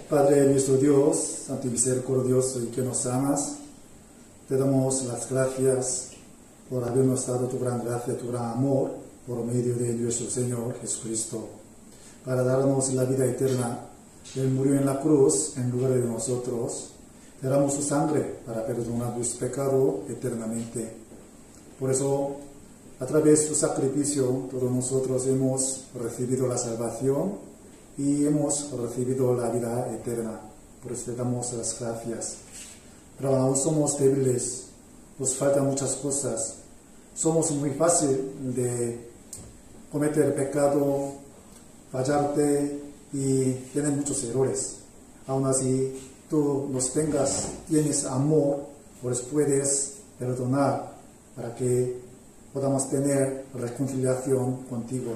Padre nuestro Dios, santo y misericordioso y que nos amas, te damos las gracias por habernos dado tu gran gracia, tu gran amor, por medio de nuestro Señor Jesucristo, para darnos la vida eterna. Él murió en la cruz en lugar de nosotros. Te damos su sangre para perdonar nuestro pecado eternamente. Por eso, a través de su sacrificio, todos nosotros hemos recibido la salvación y hemos recibido la vida eterna. Por eso te damos las gracias. Pero aún somos débiles, nos faltan muchas cosas. Somos muy fácil de cometer pecado, fallarte y tener muchos errores. Aún así, tú tienes amor, pues puedes perdonar para que podamos tener reconciliación contigo.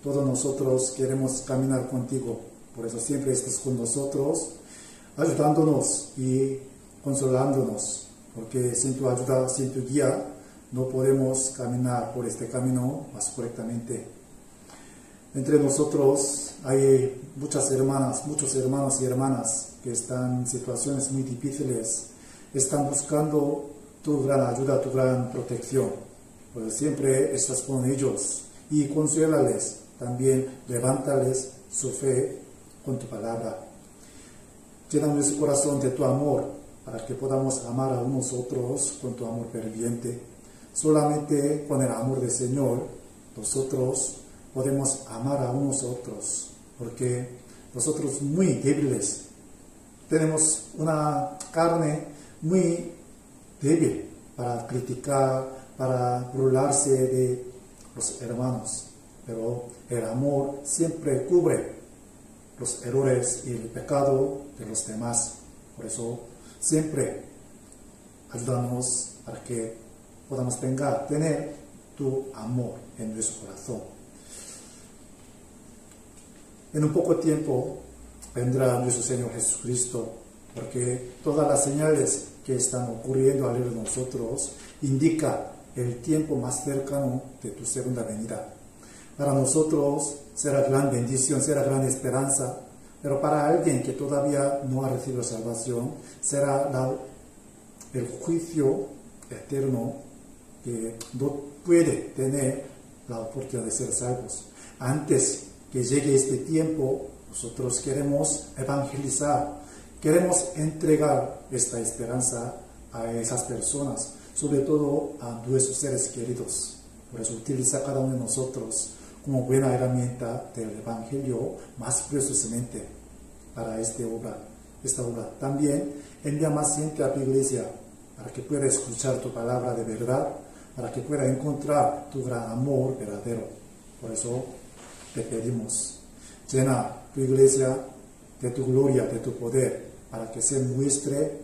Todos nosotros queremos caminar contigo, por eso siempre estés con nosotros, ayudándonos y consolándonos, porque sin tu ayuda, sin tu guía, no podemos caminar por este camino más correctamente. Entre nosotros hay muchos hermanos y hermanas que están en situaciones muy difíciles, están buscando tu gran ayuda, tu gran protección. Pues siempre estás con ellos y consuélales, también levántales su fe con tu palabra. Llena nuestro corazón de tu amor para que podamos amar a unos otros con tu amor ferviente. Solamente con el amor del Señor nosotros podemos amar a unos otros, porque nosotros muy débiles tenemos una carne muy débil para criticar, para burlarse de los hermanos, pero el amor siempre cubre los errores y el pecado de los demás. Por eso siempre ayúdanos para que podamos tener tu amor en nuestro corazón. En un poco tiempo vendrá nuestro Señor Jesucristo, porque todas las señales que están ocurriendo alrededor de nosotros indican el tiempo más cercano de tu segunda venida. Para nosotros será gran bendición, será gran esperanza, pero para alguien que todavía no ha recibido salvación, será el juicio eterno, que no puede tener la oportunidad de ser salvos. Antes que llegue este tiempo, nosotros queremos evangelizar, queremos entregar esta esperanza a esas personas, sobre todo a nuestros seres queridos. Por eso utiliza cada uno de nosotros como buena herramienta del Evangelio más preciosamente para esta obra. También envía más gente a tu iglesia para que pueda escuchar tu palabra de verdad, para que pueda encontrar tu gran amor verdadero. Por eso te pedimos, llena tu iglesia de tu gloria, de tu poder, para que se muestre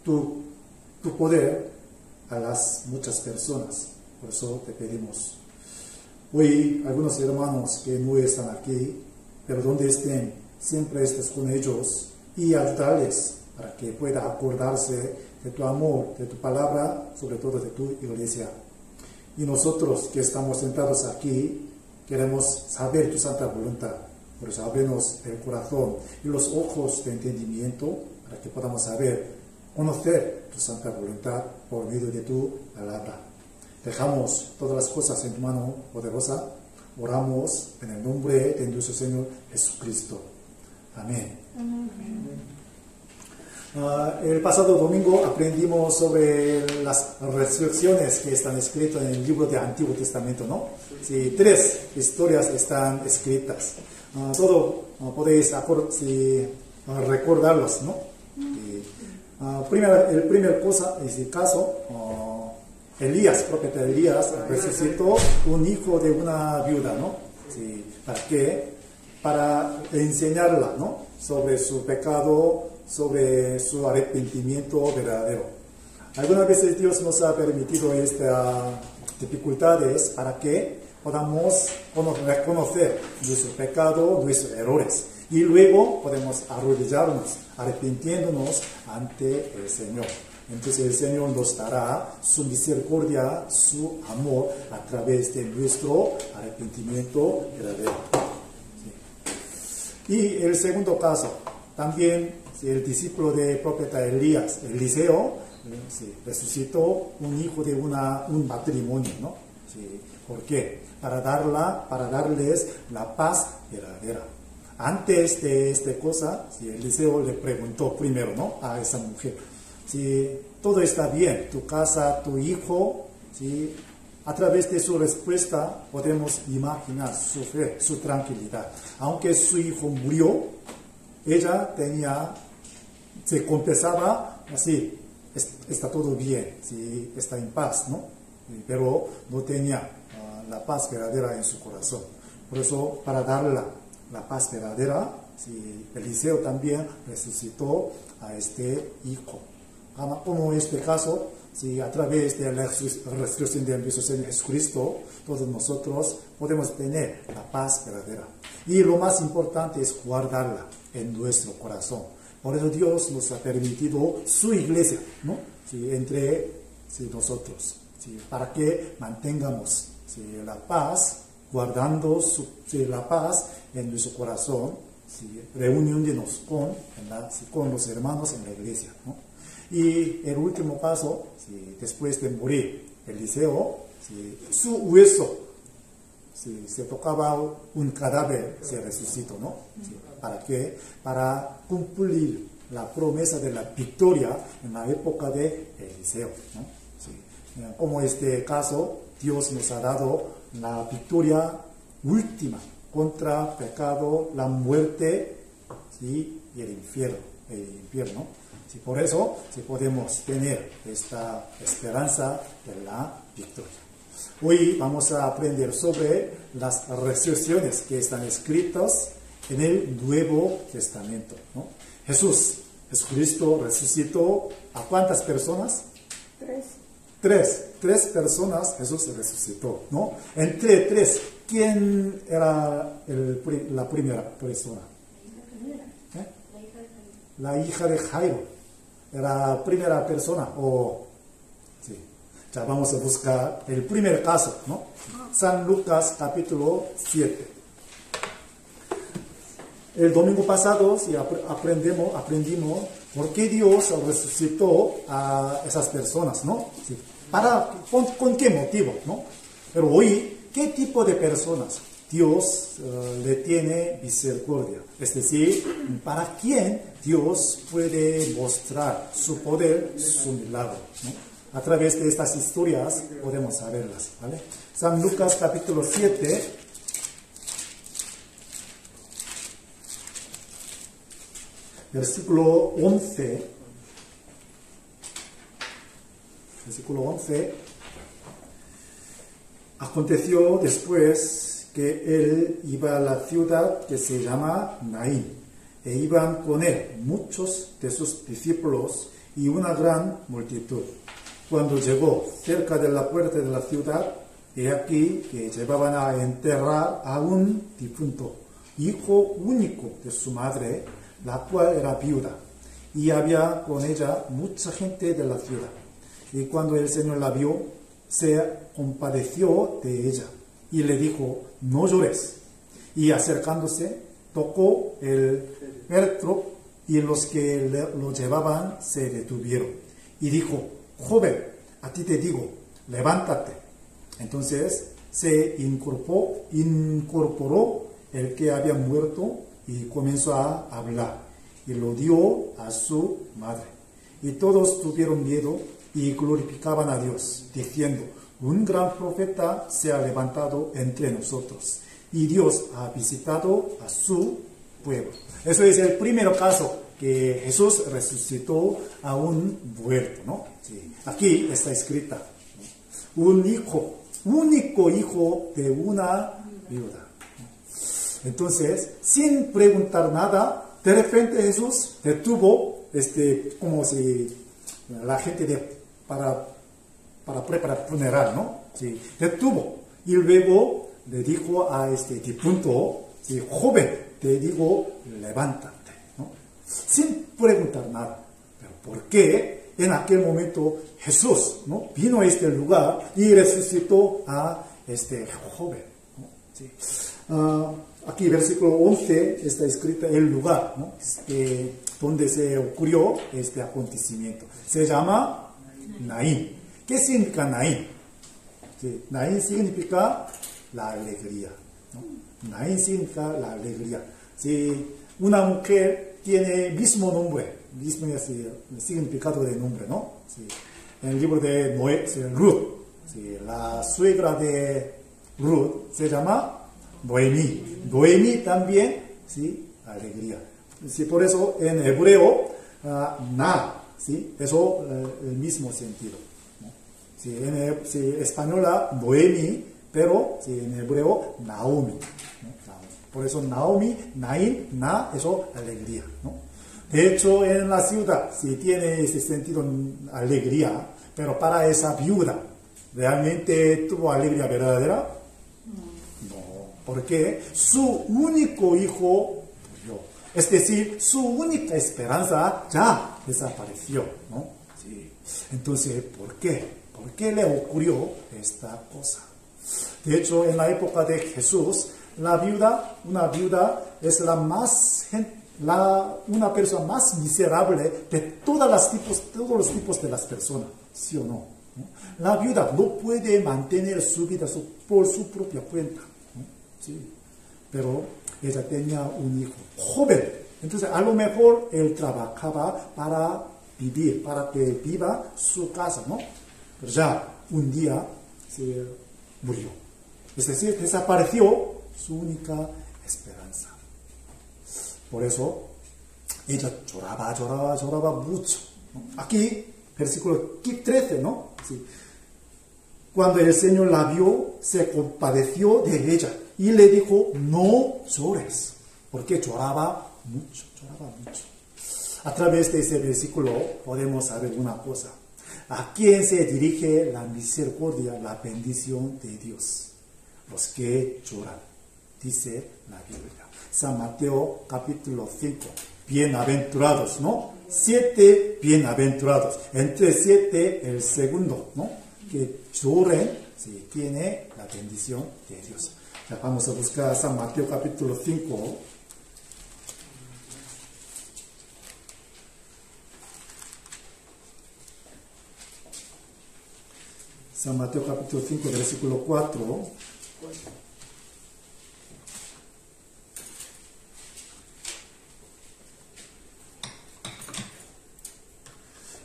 tu poder a las muchas personas. Por eso te pedimos. Hoy algunos hermanos que no están aquí, pero donde estén, siempre estés con ellos y ayudarles para que pueda acordarse de tu amor, de tu palabra, sobre todo de tu iglesia. Y nosotros que estamos sentados aquí, queremos saber tu santa voluntad. Por eso ábrenos el corazón y los ojos de entendimiento para que podamos conocer tu santa voluntad por medio de tu palabra. Dejamos todas las cosas en tu mano poderosa. Oramos en el nombre de nuestro Señor Jesucristo. Amén. El pasado domingo aprendimos sobre las resurrecciones que están escritas en el libro del Antiguo Testamento, ¿no? Sí, 3 historias están escritas. Todo podéis recordarlos, ¿no? El primer cosa, en este caso, Elías, profeta Elías, resucitó un hijo de una viuda, ¿no? Sí, ¿para qué? Para enseñarla, ¿no? Sobre su pecado, sobre su arrepentimiento verdadero. Algunas veces Dios nos ha permitido estas dificultades para que podamos reconocer nuestro pecado, nuestros errores. Y luego podemos arrodillarnos, arrepintiéndonos ante el Señor. Entonces el Señor nos dará su misericordia, su amor a través de nuestro arrepentimiento verdadero. Sí. Y el segundo caso, también el discípulo del profeta Eliseo, resucitó un hijo de un matrimonio, ¿no? ¿Por qué? Para darles la paz verdadera. Antes de esta cosa, Eliseo le preguntó primero, ¿no?, a esa mujer, si todo está bien, tu casa, tu hijo, ¿sí? A través de su respuesta podemos imaginar su fe, su tranquilidad. Aunque su hijo murió, ella se confesaba así, está todo bien, ¿sí? Está en paz, ¿no? Pero no tenía la paz verdadera en su corazón. Por eso, para darle la paz verdadera, ¿sí?, Eliseo también resucitó a este hijo. Como en este caso, ¿sí?, a través de la resurrección de nuestro Señor Jesucristo, todos nosotros podemos tener la paz verdadera. Y lo más importante es guardarla en nuestro corazón. Por eso Dios nos ha permitido su iglesia, ¿no?, ¿sí?, entre nosotros, ¿sí?, para que mantengamos, ¿sí?, la paz, guardando la paz en nuestro corazón, ¿sí?, reuniéndonos con los hermanos en la iglesia, ¿no? Y el último caso, ¿sí?, después de morir Eliseo, ¿sí?, su hueso, ¿sí?, se tocaba un cadáver, se resucitó, ¿no? ¿Sí? ¿Para qué? Para cumplir la promesa de la victoria en la época de Eliseo, ¿no? ¿Sí? Como este caso, Dios nos ha dado la victoria última contra el pecado, la muerte, ¿sí?, y el infierno. Sí, por eso podemos tener esta esperanza de la victoria. Hoy vamos a aprender sobre las resurrecciones que están escritas en el Nuevo Testamento, ¿no? Jesucristo resucitó ¿a cuántas personas? Tres personas Jesús resucitó, ¿no? Entre tres, ¿quién era la primera persona? La hija de Jairo. Era la primera persona, sí. Ya vamos a buscar el primer caso, ¿no? San Lucas capítulo 7. El domingo pasado sí, aprendimos por qué Dios resucitó a esas personas, ¿no? Sí. ¿Con qué motivo, no? Pero hoy, ¿qué tipo de personas Dios le tiene misericordia? Es decir, ¿para quién Dios puede mostrar su poder, su milagro, ¿no? A través de estas historias podemos saberlas, ¿vale? San Lucas capítulo 7, versículo 11. Versículo 11. Aconteció después que él iba a la ciudad que se llama Naín, e iban con él muchos de sus discípulos y una gran multitud. Cuando llegó cerca de la puerta de la ciudad, he aquí que llevaban a enterrar a un difunto, hijo único de su madre, la cual era viuda, y había con ella mucha gente de la ciudad. Y cuando el Señor la vio, se compadeció de ella y le dijo: no llores. Y acercándose, tocó el féretro, y los que lo llevaban se detuvieron. Y dijo: joven, a ti te digo, levántate. Entonces se incorporó el que había muerto y comenzó a hablar, y lo dio a su madre. Y todos tuvieron miedo y glorificaban a Dios, diciendo: un gran profeta se ha levantado entre nosotros, y Dios ha visitado a su pueblo. Eso es el primer caso, que Jesús resucitó a un muerto, ¿no? Sí. Aquí está escrita, ¿no?, un hijo, único hijo de una viuda. Entonces, sin preguntar nada, de repente Jesús detuvo, como si la gente para preparar funeral, ¿no? Sí, detuvo, y luego le dijo a este difunto: sí, joven, te digo, levántate, ¿no? Sin preguntar nada. Pero ¿por qué en aquel momento Jesús, ¿no?, vino a este lugar y resucitó a este joven, ¿no? Sí. aquí versículo 11 está escrito el lugar, ¿no? Donde se ocurrió este acontecimiento. Se llama Naín. ¿Qué significa Naín? Sí, Naín significa la alegría, ¿no? Naín significa la alegría. Si una mujer tiene mismo nombre, mismo significado de nombre, ¿no? Sí. En el libro de Noé, Ruth, sí, la suegra de Ruth se llama Noemí. Noemí también, sí, alegría. Sí, por eso en hebreo, sí, eso el mismo sentido, ¿no? Sí, en española, Noemí, pero sí, en hebreo, Naomi, ¿no? Por eso Naomi, Naín, eso alegría, ¿no? De hecho, en la ciudad, sí tiene ese sentido alegría, pero para esa viuda, ¿realmente tuvo alegría verdadera? Porque su único hijo murió. Es decir, su única esperanza ya desapareció, ¿no? Sí. Entonces, ¿por qué? ¿Por qué le ocurrió esta cosa? De hecho, en la época de Jesús, una viuda es una persona más miserable de todos los tipos de las personas, ¿sí o no? La viuda no puede mantener su vida por su propia cuenta. Sí, pero ella tenía un hijo joven, entonces a lo mejor él trabajaba para vivir, para que viva su casa, ¿no? Pero ya un día se murió, es decir, desapareció su única esperanza. Por eso ella lloraba mucho, ¿no? Aquí, versículo 13, ¿no? Sí. Cuando el Señor la vio, se compadeció de ella y le dijo, no llores, porque lloraba mucho. A través de ese versículo podemos saber una cosa. ¿A quién se dirige la misericordia, la bendición de Dios? Los que lloran, dice la Biblia. San Mateo capítulo 5. Bienaventurados, ¿no? 7 bienaventurados. Entre 7 el segundo, ¿no? Que lloren, si tiene la bendición de Dios. Ya vamos a buscar San Mateo capítulo 5. San Mateo capítulo 5, versículo 4.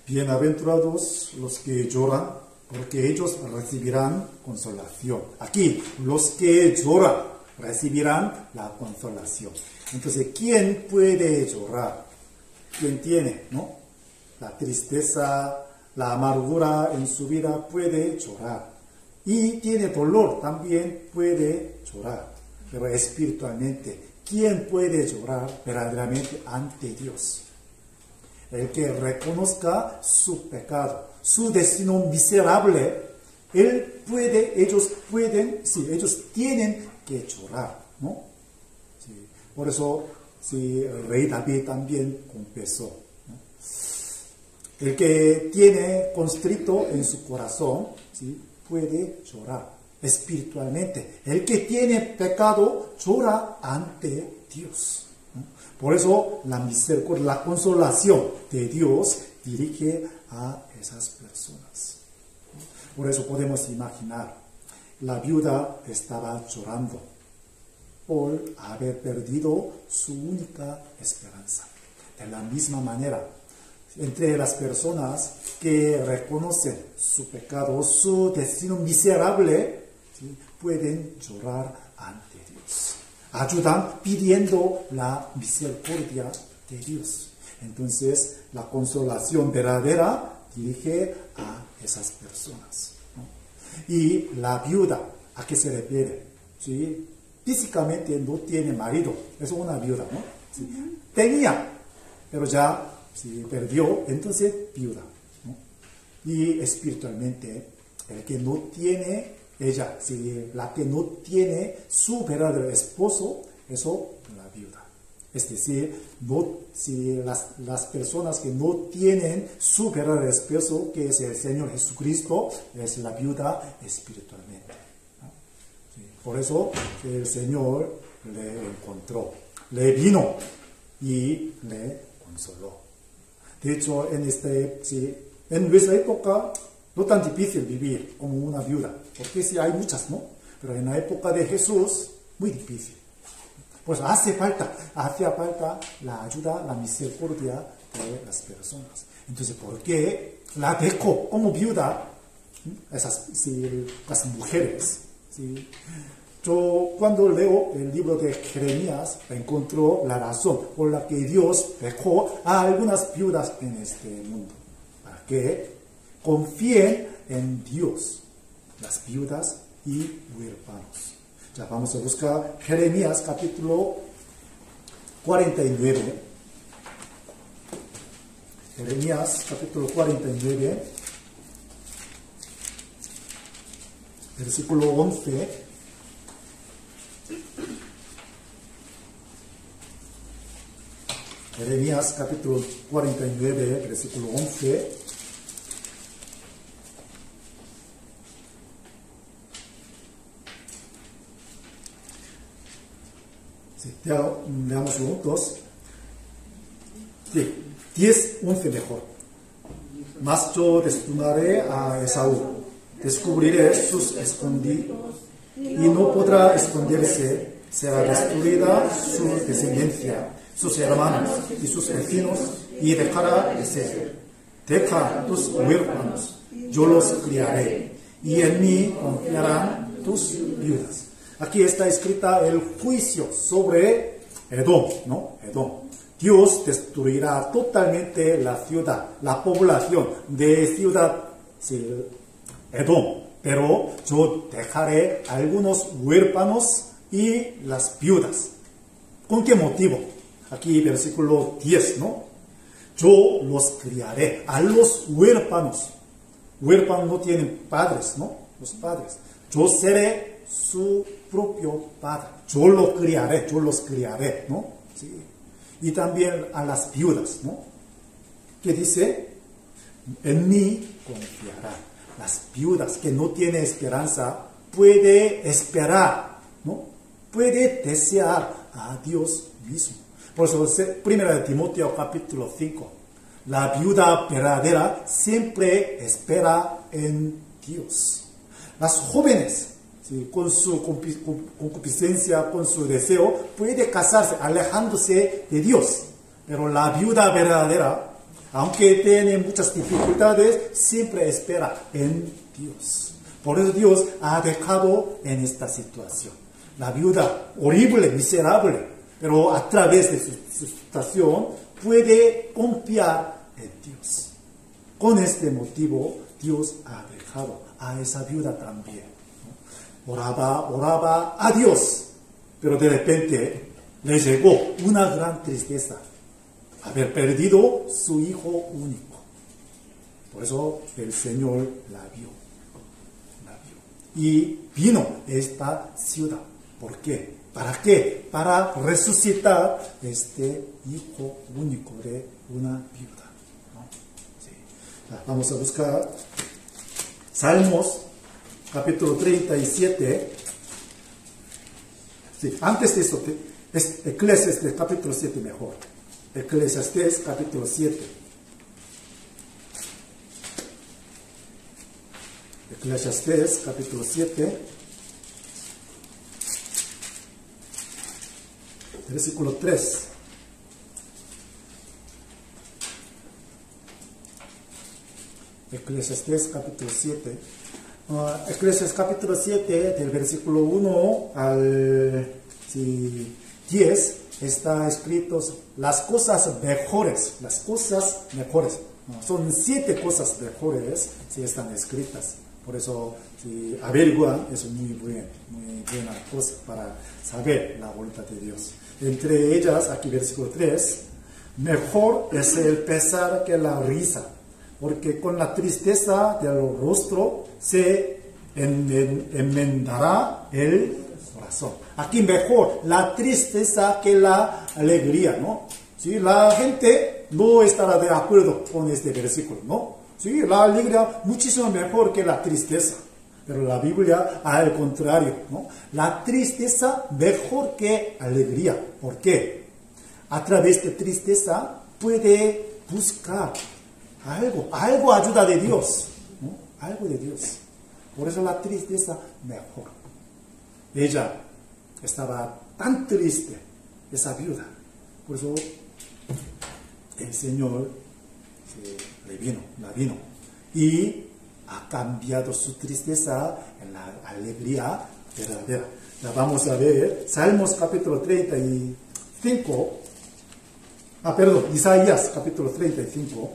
Bienaventurados los que lloran, porque ellos recibirán consolación. Aquí, los que lloran recibirán la consolación. Entonces, ¿quién puede llorar? ¿Quién tiene, no? La tristeza, la amargura en su vida puede llorar. Y tiene dolor, también puede llorar. Pero espiritualmente, ¿quién puede llorar verdaderamente ante Dios? El que reconozca su pecado, su destino miserable, ellos tienen que llorar, ¿no? Sí. Por eso, sí, el rey David también confesó, ¿no? El que tiene constrito en su corazón, ¿sí?, puede llorar espiritualmente. El que tiene pecado llora ante Dios. Por eso la misericordia, la consolación de Dios dirige a esas personas. Por eso podemos imaginar, la viuda estaba llorando por haber perdido su única esperanza. De la misma manera, entre las personas que reconocen su pecado, su destino miserable, ¿sí?, pueden llorar ante Dios. Ayudan pidiendo la misericordia de Dios. Entonces, la consolación verdadera dirige a esas personas, ¿no? Y la viuda, ¿a qué se refiere? ¿Sí? Físicamente no tiene marido, es una viuda, ¿no? ¿Sí? Tenía, pero ya perdió, entonces viuda, ¿no? Y espiritualmente, el que no tiene ella, la que no tiene su verdadero esposo, eso la viuda. Es decir, las personas que no tienen su verdadero esposo, que es el Señor Jesucristo, es la viuda espiritualmente, ¿no? Sí. Por eso el Señor le encontró, le vino y le consoló. De hecho, en nuestra época no tan difícil vivir como una viuda, porque sí hay muchas, ¿no? Pero en la época de Jesús, muy difícil. Pues hacía falta la ayuda, la misericordia de las personas. Entonces, ¿por qué la dejó como viuda las mujeres? ¿Sí? Yo cuando leo el libro de Jeremías encuentro la razón por la que Dios dejó a algunas viudas en este mundo. Para que confíen en Dios, las viudas y huérfanos. Ya vamos a buscar Jeremías capítulo 49. Jeremías capítulo 49, versículo 11. Jeremías capítulo 49, versículo 11. Leamos juntos. Sí, 10, 11 mejor. Mas yo desnaré a Esaú, descubriré sus escondidos, y no podrá esconderse. Será destruida su descendencia, sus hermanos y sus vecinos, y dejará de ser. Deja tus huérfanos, yo los criaré, y en mí confiarán tus viudas. Aquí está escrita el juicio sobre Edom, ¿no? Edom. Dios destruirá totalmente la ciudad, la población de ciudad Edom. Pero yo dejaré algunos huérfanos y las viudas. ¿Con qué motivo? Aquí versículo 10, ¿no? Yo los criaré a los huérfanos. Huérfanos no tienen padres, ¿no? Los padres. Yo seré su propio padre. Yo los criaré, ¿no? Sí. Y también a las viudas, ¿no? ¿Qué dice? En mí confiarán. Las viudas que no tienen esperanza puede esperar, ¿no? Puede desear a Dios mismo. Por eso, 1 Timoteo capítulo 5, la viuda verdadera siempre espera en Dios. Las jóvenes, ¿sí?, con su concupiscencia, con su deseo, puede casarse alejándose de Dios. Pero la viuda verdadera, aunque tiene muchas dificultades, siempre espera en Dios. Por eso Dios ha dejado en esta situación. La viuda horrible, miserable, pero a través de su situación puede confiar en Dios. Con este motivo, Dios ha dejado a esa viuda también, ¿no? Oraba a Dios, pero de repente le llegó una gran tristeza, haber perdido su hijo único. Por eso el Señor la vio. Y vino esta ciudad. ¿Por qué? ¿Para qué? Para resucitar este hijo único de una viuda, ¿no? Sí. Vamos a buscar Salmos capítulo 37. Sí, antes de eso, Eclesiastés capítulo 7 mejor. Eclesiastés capítulo 7. Eclesiastés capítulo 7. Versículo 3. Eclesiastés capítulo 7. Eclesiastés capítulo 7, del versículo 1 al 10, está escrito las cosas mejores. Las cosas mejores. Son 7 cosas mejores si están escritas. Por eso, si averiguan, es muy buena cosa para saber la voluntad de Dios. Entre ellas, aquí versículo 3, mejor es el pesar que la risa, porque con la tristeza del rostro se enmendará el corazón. Aquí mejor la tristeza que la alegría, ¿no? ¿Sí? La gente no estará de acuerdo con este versículo, ¿no? Sí, la alegría muchísimo mejor que la tristeza. Pero la Biblia, al contrario, ¿no? La tristeza mejor que alegría. ¿Por qué? A través de tristeza puede buscar algo ayuda de Dios, ¿no? Algo de Dios. Por eso la tristeza mejor. Ella estaba tan triste, esa viuda. Por eso el Señor la vino y ha cambiado su tristeza en la alegría verdadera. Ya vamos a ver Salmos capítulo 35. Isaías capítulo 35.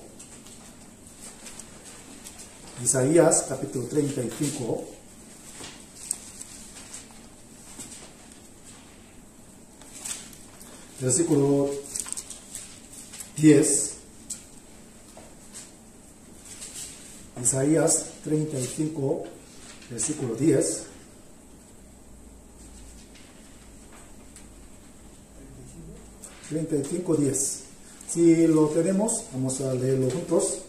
Isaías capítulo 35. Versículo 10. Isaías 35, versículo 10. Si lo tenemos, vamos a leerlo juntos.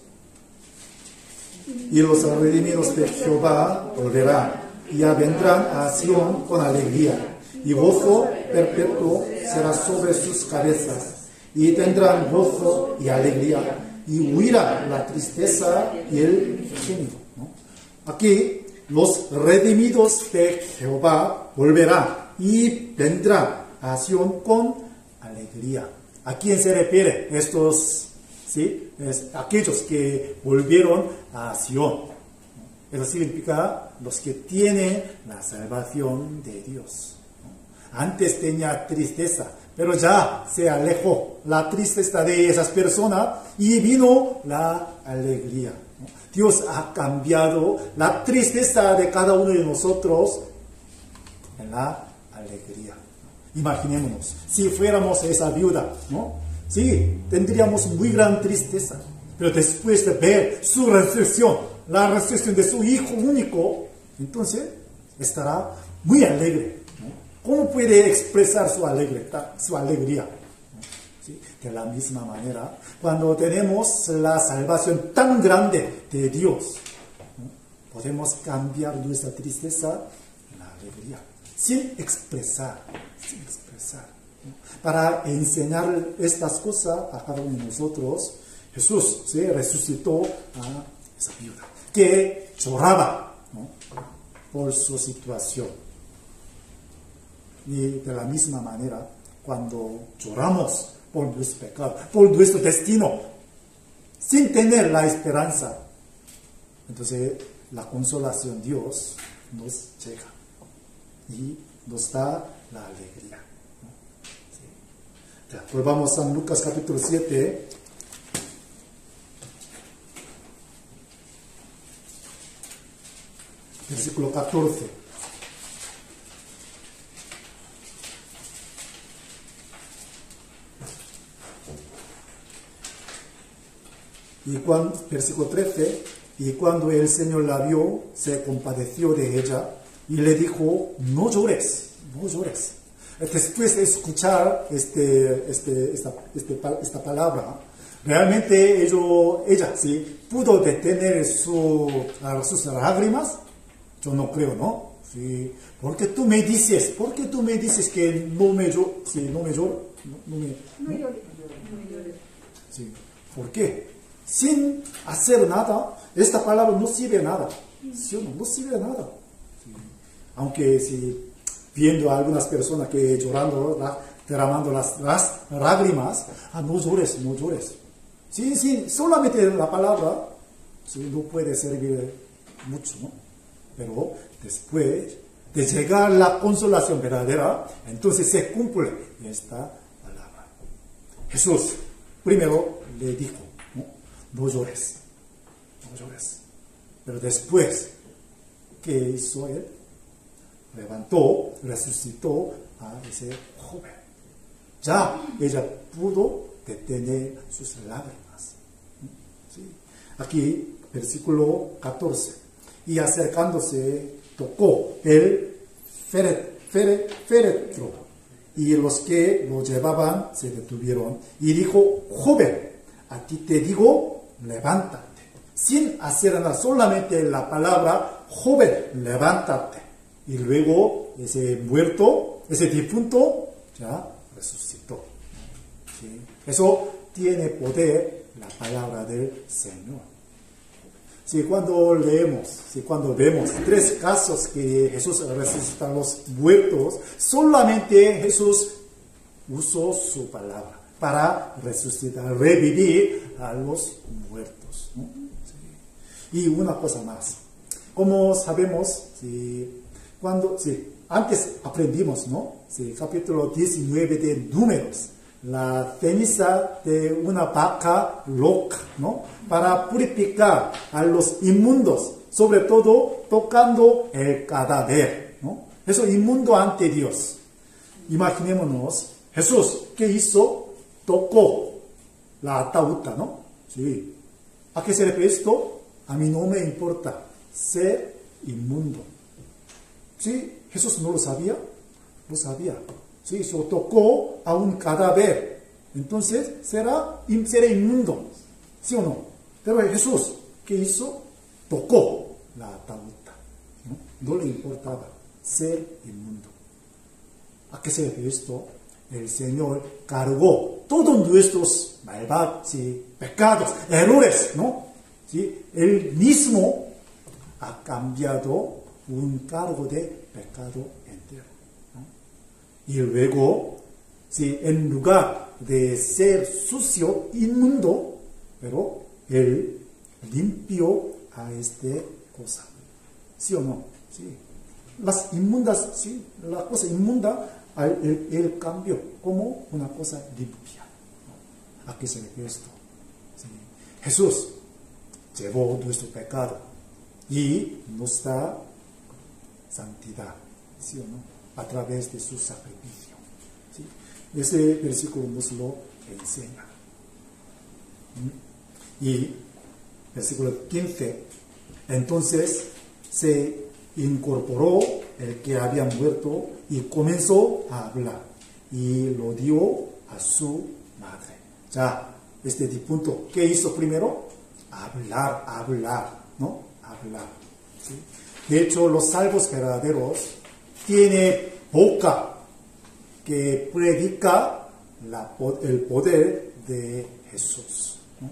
Y los redimidos de Jehová volverán, y ya vendrán a Sión con alegría, y gozo perpetuo será sobre sus cabezas, y tendrán gozo y alegría, y huirá la tristeza y el gemido, ¿no? Aquí, los redimidos de Jehová volverán y vendrán a Sión con alegría. ¿A quién se refiere? Estos, ¿sí? Aquellos que volvieron a Sión. Eso significa los que tienen la salvación de Dios. Antes tenía tristeza, pero ya se alejó la tristeza de esas personas y vino la alegría. Dios ha cambiado la tristeza de cada uno de nosotros en la alegría. Imaginémonos, si fuéramos esa viuda, ¿no? Sí, tendríamos muy gran tristeza, pero después de ver su resurrección, la resurrección de su Hijo único, entonces estará muy alegre. ¿Cómo puede expresar su alegría? ¿Sí? De la misma manera, cuando tenemos la salvación tan grande de Dios, ¿no? Podemos cambiar nuestra tristeza en la alegría, sin expresar. ¿No? Para enseñar estas cosas a cada uno de nosotros, Jesús resucitó a esa viuda, que lloraba, ¿no? Por su situación. Y de la misma manera, cuando lloramos por nuestro pecado, por nuestro destino, sin tener la esperanza, entonces la consolación de Dios nos llega y nos da la alegría, ¿no? Sí. Ya, volvamos a Lucas capítulo 7. Versículo 14. Versículo 13, y cuando el Señor la vio, se compadeció de ella y le dijo, no llores. Después de escuchar esta palabra, realmente ella ¿sí? pudo detener sus lágrimas. Yo no creo, ¿no? Sí. ¿Por qué tú me dices que no me lloro? Sí, no llores. Sí. ¿Por qué? Sin hacer nada, esta palabra no sirve de nada. ¿Sí o no? No sirve de nada. Sí. Aunque si viendo a algunas personas que llorando, derramando las lágrimas, no llores. Sí, solamente la palabra sí, no puede servir mucho, ¿no? Pero después de llegar la consolación verdadera, entonces se cumple esta palabra. Jesús primero le dijo, no llores. Pero después, ¿qué hizo él? Resucitó a ese joven. Ya ella pudo detener sus lágrimas. ¿Sí? Aquí, versículo 14. Y acercándose, tocó el féretro. Y los que lo llevaban se detuvieron. Y dijo, joven, a ti te digo, levántate. Sin hacer nada, solamente la palabra joven, levántate. Y luego ese muerto, ese difunto, ya resucitó. ¿Sí? Eso tiene poder la palabra del Señor. Sí, cuando leemos, sí, cuando vemos 3 casos que Jesús resucita a los muertos, solamente Jesús usó su palabra para resucitar, revivir a los muertos, ¿no? Sí. Y una cosa más, como sabemos, antes aprendimos, ¿no? Sí, capítulo 19 de Números, la ceniza de una vaca loca, ¿no? Para purificar a los inmundos, sobre todo tocando el cadáver, ¿no? Eso inmundo ante Dios. Imaginémonos, Jesús, ¿qué hizo? Tocó la ataúd, ¿no? Sí. ¿A qué se refiere esto? A mí no me importa ser inmundo. ¿Sí? Jesús no lo sabía. Lo sabía. Sí, se tocó a un cadáver. Entonces será inmundo. ¿Sí o no? Pero Jesús, ¿qué hizo? Tocó la ataúd. No le importaba ser inmundo. ¿A qué se refiere esto? El Señor cargó todos nuestros malvados, ¿sí? Pecados, errores, ¿no? ¿Sí? Él mismo ha cambiado un cargo de pecado entero, ¿no? Y luego, ¿sí? En lugar de ser sucio, inmundo, pero Él limpió a esta cosa. ¿Sí o no? Sí. Las inmundas, ¿sí? La cosa inmunda, el cambio como una cosa limpia. ¿A qué se refiere esto? ¿Sí? Jesús llevó nuestro pecado y nos da santidad, ¿sí o no? A través de su sacrificio. ¿Sí? Ese versículo nos lo enseña. Y versículo 15, entonces se incorporó el que había muerto y comenzó a hablar y lo dio a su madre. Ya, este difunto, ¿qué hizo primero? Hablar, ¿no? Hablar. ¿Sí? De hecho, los salvos verdaderos tienen boca que predica el poder de Jesús, ¿no?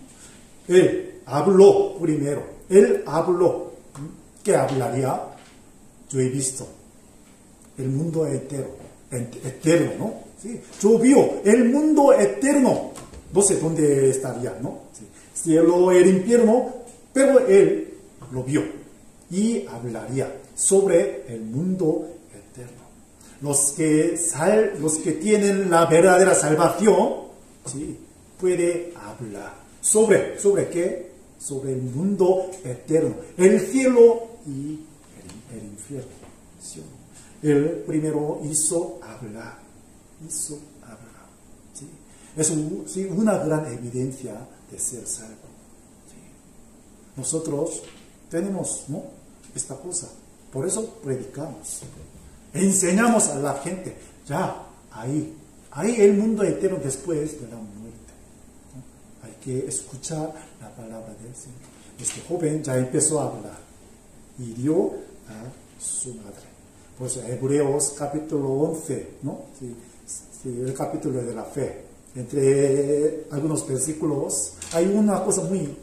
Él habló primero. Él habló. ¿Qué hablaría? Yo he visto el mundo eterno, ¿no? ¿Sí? Yo vio el mundo eterno. No sé dónde estaría, ¿no? ¿Sí? Cielo, el infierno, pero él lo vio y hablaría sobre el mundo eterno. Los que tienen la verdadera salvación, ¿sí? Puede hablar. ¿Sobre qué? Sobre el mundo eterno, el cielo y el infierno. ¿Sí? Él primero hizo hablar. ¿Sí? Es una gran evidencia de ser salvo. ¿Sí? Nosotros tenemos, ¿no? Esta cosa. Por eso predicamos. Enseñamos a la gente. Ya, ahí el mundo eterno después de la muerte, ¿no? Hay que escuchar la palabra del Señor. Este joven ya empezó a hablar y dio a su madre. Por eso Hebreos capítulo 11, ¿no? Sí, el capítulo de la fe. Entre algunos versículos hay una cosa muy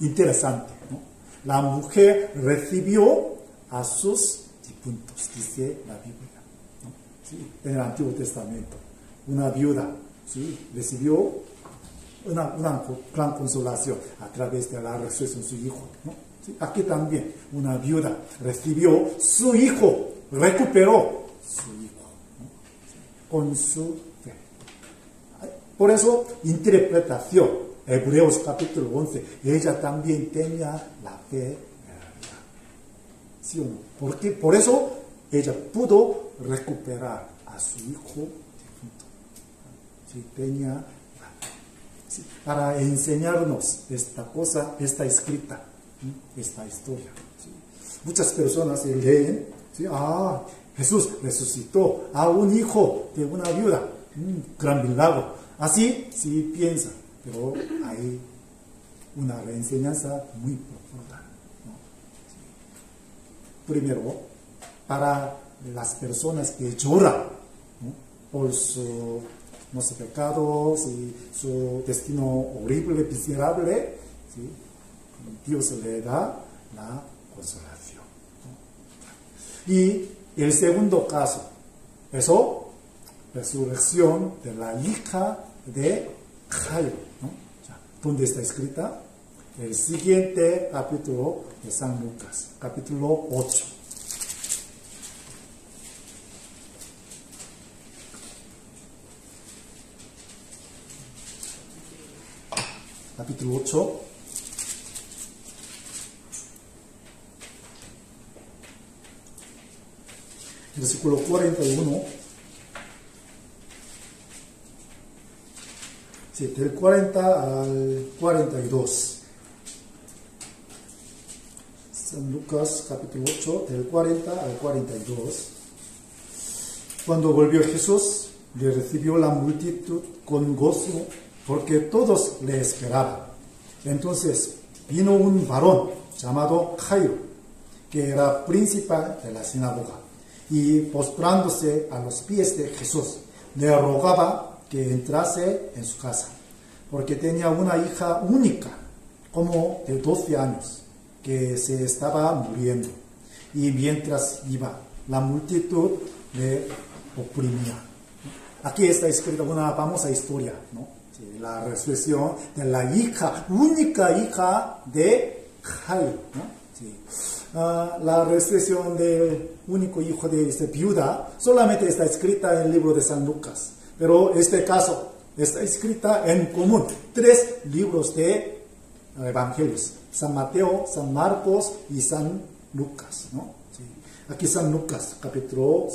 interesante, ¿no? La mujer recibió a sus difuntos, dice la Biblia, ¿no? Sí, en el Antiguo Testamento. Una viuda, ¿sí? Recibió una gran consolación a través de la resurrección de su hijo, ¿no? ¿Sí? Aquí también una viuda recibió su hijo, recuperó su hijo, ¿no? ¿Sí? Con su fe. Por eso, interpretación, Hebreos capítulo 11, ella también tenía la fe verdadera. ¿Sí o no? Porque por eso ella pudo recuperar a su hijo difunto. ¿Sí? Tenía la fe. ¿Sí? Para enseñarnos esta cosa, está escrita, ¿sí? Esta historia. ¿Sí? Muchas personas leen, ¿sí? Jesús resucitó a un hijo de una viuda, gran milagro. Así sí piensan, pero hay una enseñanza muy profunda, ¿no? primero, para las personas que lloran, ¿no? Por su no sé, pecados y su destino horrible, miserable, ¿sí? Dios le da la consolación, ¿no? Y el segundo caso, eso, resurrección de la hija de Jairo, ¿no? ¿Dónde está escrita? El siguiente capítulo de San Lucas, capítulo 8. Capítulo 8. Versículo 41. Sí, del 40 al 42. San Lucas capítulo 8, del 40 al 42. Cuando volvió Jesús, le recibió la multitud con gozo, porque todos le esperaban. Entonces vino un varón llamado Jairo, que era principal de la sinagoga, y postrándose a los pies de Jesús, le rogaba que entrase en su casa, porque tenía una hija única, como de 12 años, que se estaba muriendo. Y mientras iba, la multitud le oprimía. Aquí está escrita una famosa historia, ¿no? Sí, la resurrección de la hija, única hija de Jairo, ¿no? Sí. La resurrección del único hijo de esta viuda solamente está escrita en el libro de San Lucas, pero este caso está escrita en común 3 libros de evangelios: San Mateo, San Marcos y San Lucas, ¿no? Sí. Aquí San Lucas, capítulo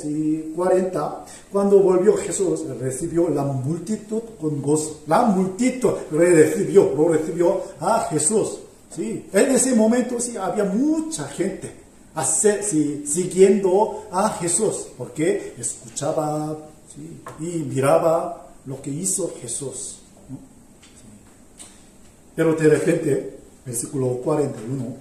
40. Cuando volvió Jesús, recibió la multitud con gozo. La multitud lo recibió a Jesús. Sí. En ese momento sí había mucha gente siguiendo a Jesús, porque escuchaba, sí, y miraba lo que hizo Jesús, ¿no? Sí. Pero de repente, versículo 41,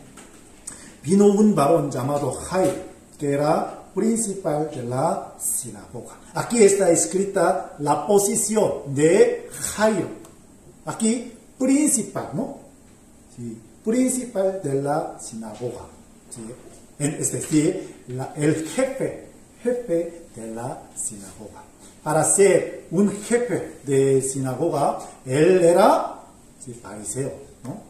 vino un varón llamado Jairo, que era principal de la sinagoga. Aquí está escrita la posición de Jairo. Aquí, principal, ¿no? Sí, principal de la sinagoga. ¿Sí? Es decir, el jefe de la sinagoga. Para ser un jefe de sinagoga, él era, sí, fariseo, ¿no?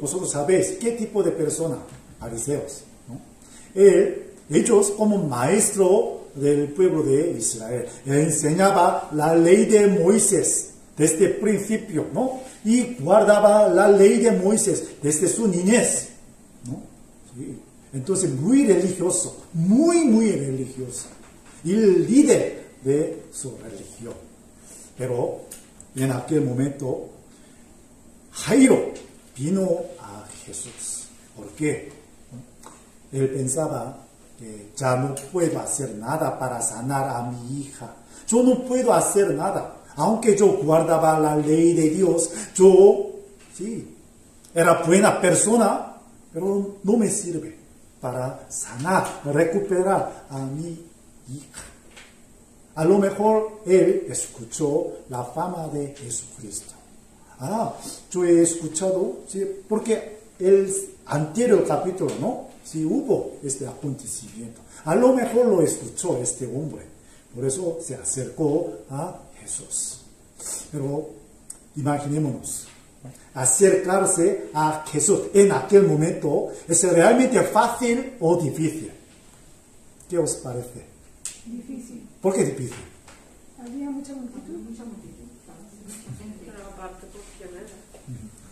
Vosotros sabéis qué tipo de persona, fariseos, ¿no? Ellos, como maestro del pueblo de Israel, enseñaba la ley de Moisés desde el principio, ¿no? Y guardaba la ley de Moisés desde su niñez, ¿no? Sí. Entonces, muy religioso, muy religioso, y el líder de su religión. Pero en aquel momento, Jairo vino a Jesús. ¿Por qué? Él pensaba que ya no puedo hacer nada para sanar a mi hija. Yo no puedo hacer nada. Aunque yo guardaba la ley de Dios, yo, sí, era buena persona, pero no me sirve para sanar, recuperar a mi hija. A lo mejor él escuchó la fama de Jesucristo. Yo he escuchado, sí, porque el anterior capítulo, ¿no? Sí hubo este acontecimiento. A lo mejor lo escuchó este hombre. Por eso se acercó a Jesús. Pero imaginémonos, acercarse a Jesús en aquel momento, ¿es realmente fácil o difícil? ¿Qué os parece? Difícil. ¿Por qué difícil? Había mucha multitud. Pero aparte porque no era.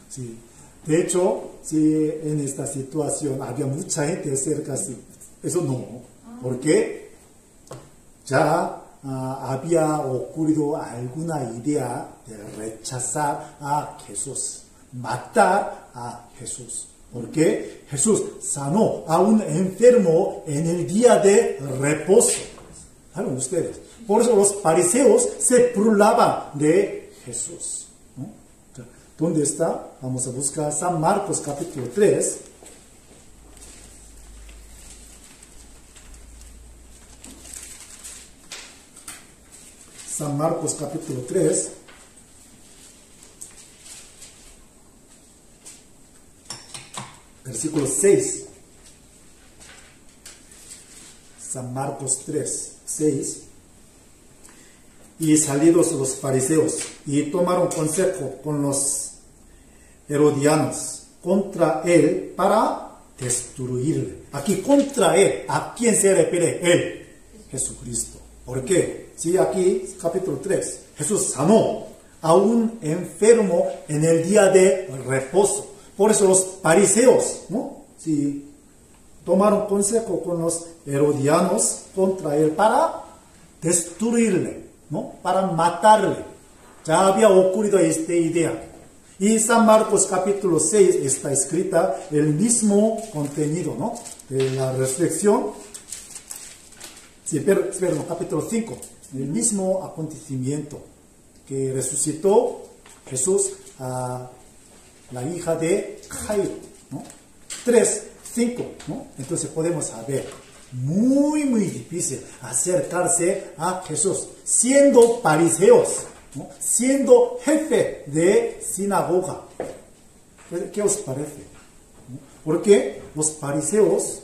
Sí. De hecho, si en esta situación había mucha gente cerca, sí, eso no, porque ya había ocurrido alguna idea de rechazar a Jesús, matar a Jesús, porque Jesús sanó a un enfermo en el día de reposo. ¿Saben ustedes? Por eso los fariseos se burlaban de Jesús, ¿no? ¿Dónde está? Vamos a buscar San Marcos capítulo 3. San Marcos capítulo 3, versículo 6. San Marcos 3, 6. Y salidos los fariseos y tomaron consejo con los herodianos contra él para destruirle. Aquí contra él, ¿a quién se refiere él? Jesucristo. ¿Por qué? Sí, aquí capítulo 3. Jesús sanó a un enfermo en el día de reposo. Por eso los fariseos, ¿no? Sí, tomaron consejo con los herodianos contra él para destruirle, ¿no? Para matarle. Ya había ocurrido esta idea. Y San Marcos capítulo 6 está escrita el mismo contenido, ¿no? De la resurrección. Sí, pero capítulo 5, el mismo acontecimiento que resucitó Jesús a la hija de Jairo, ¿no? 3, 5, ¿no? Entonces podemos saber, muy difícil acercarse a Jesús, siendo fariseos, ¿no? Siendo jefe de sinagoga. ¿Qué os parece? Porque los fariseos,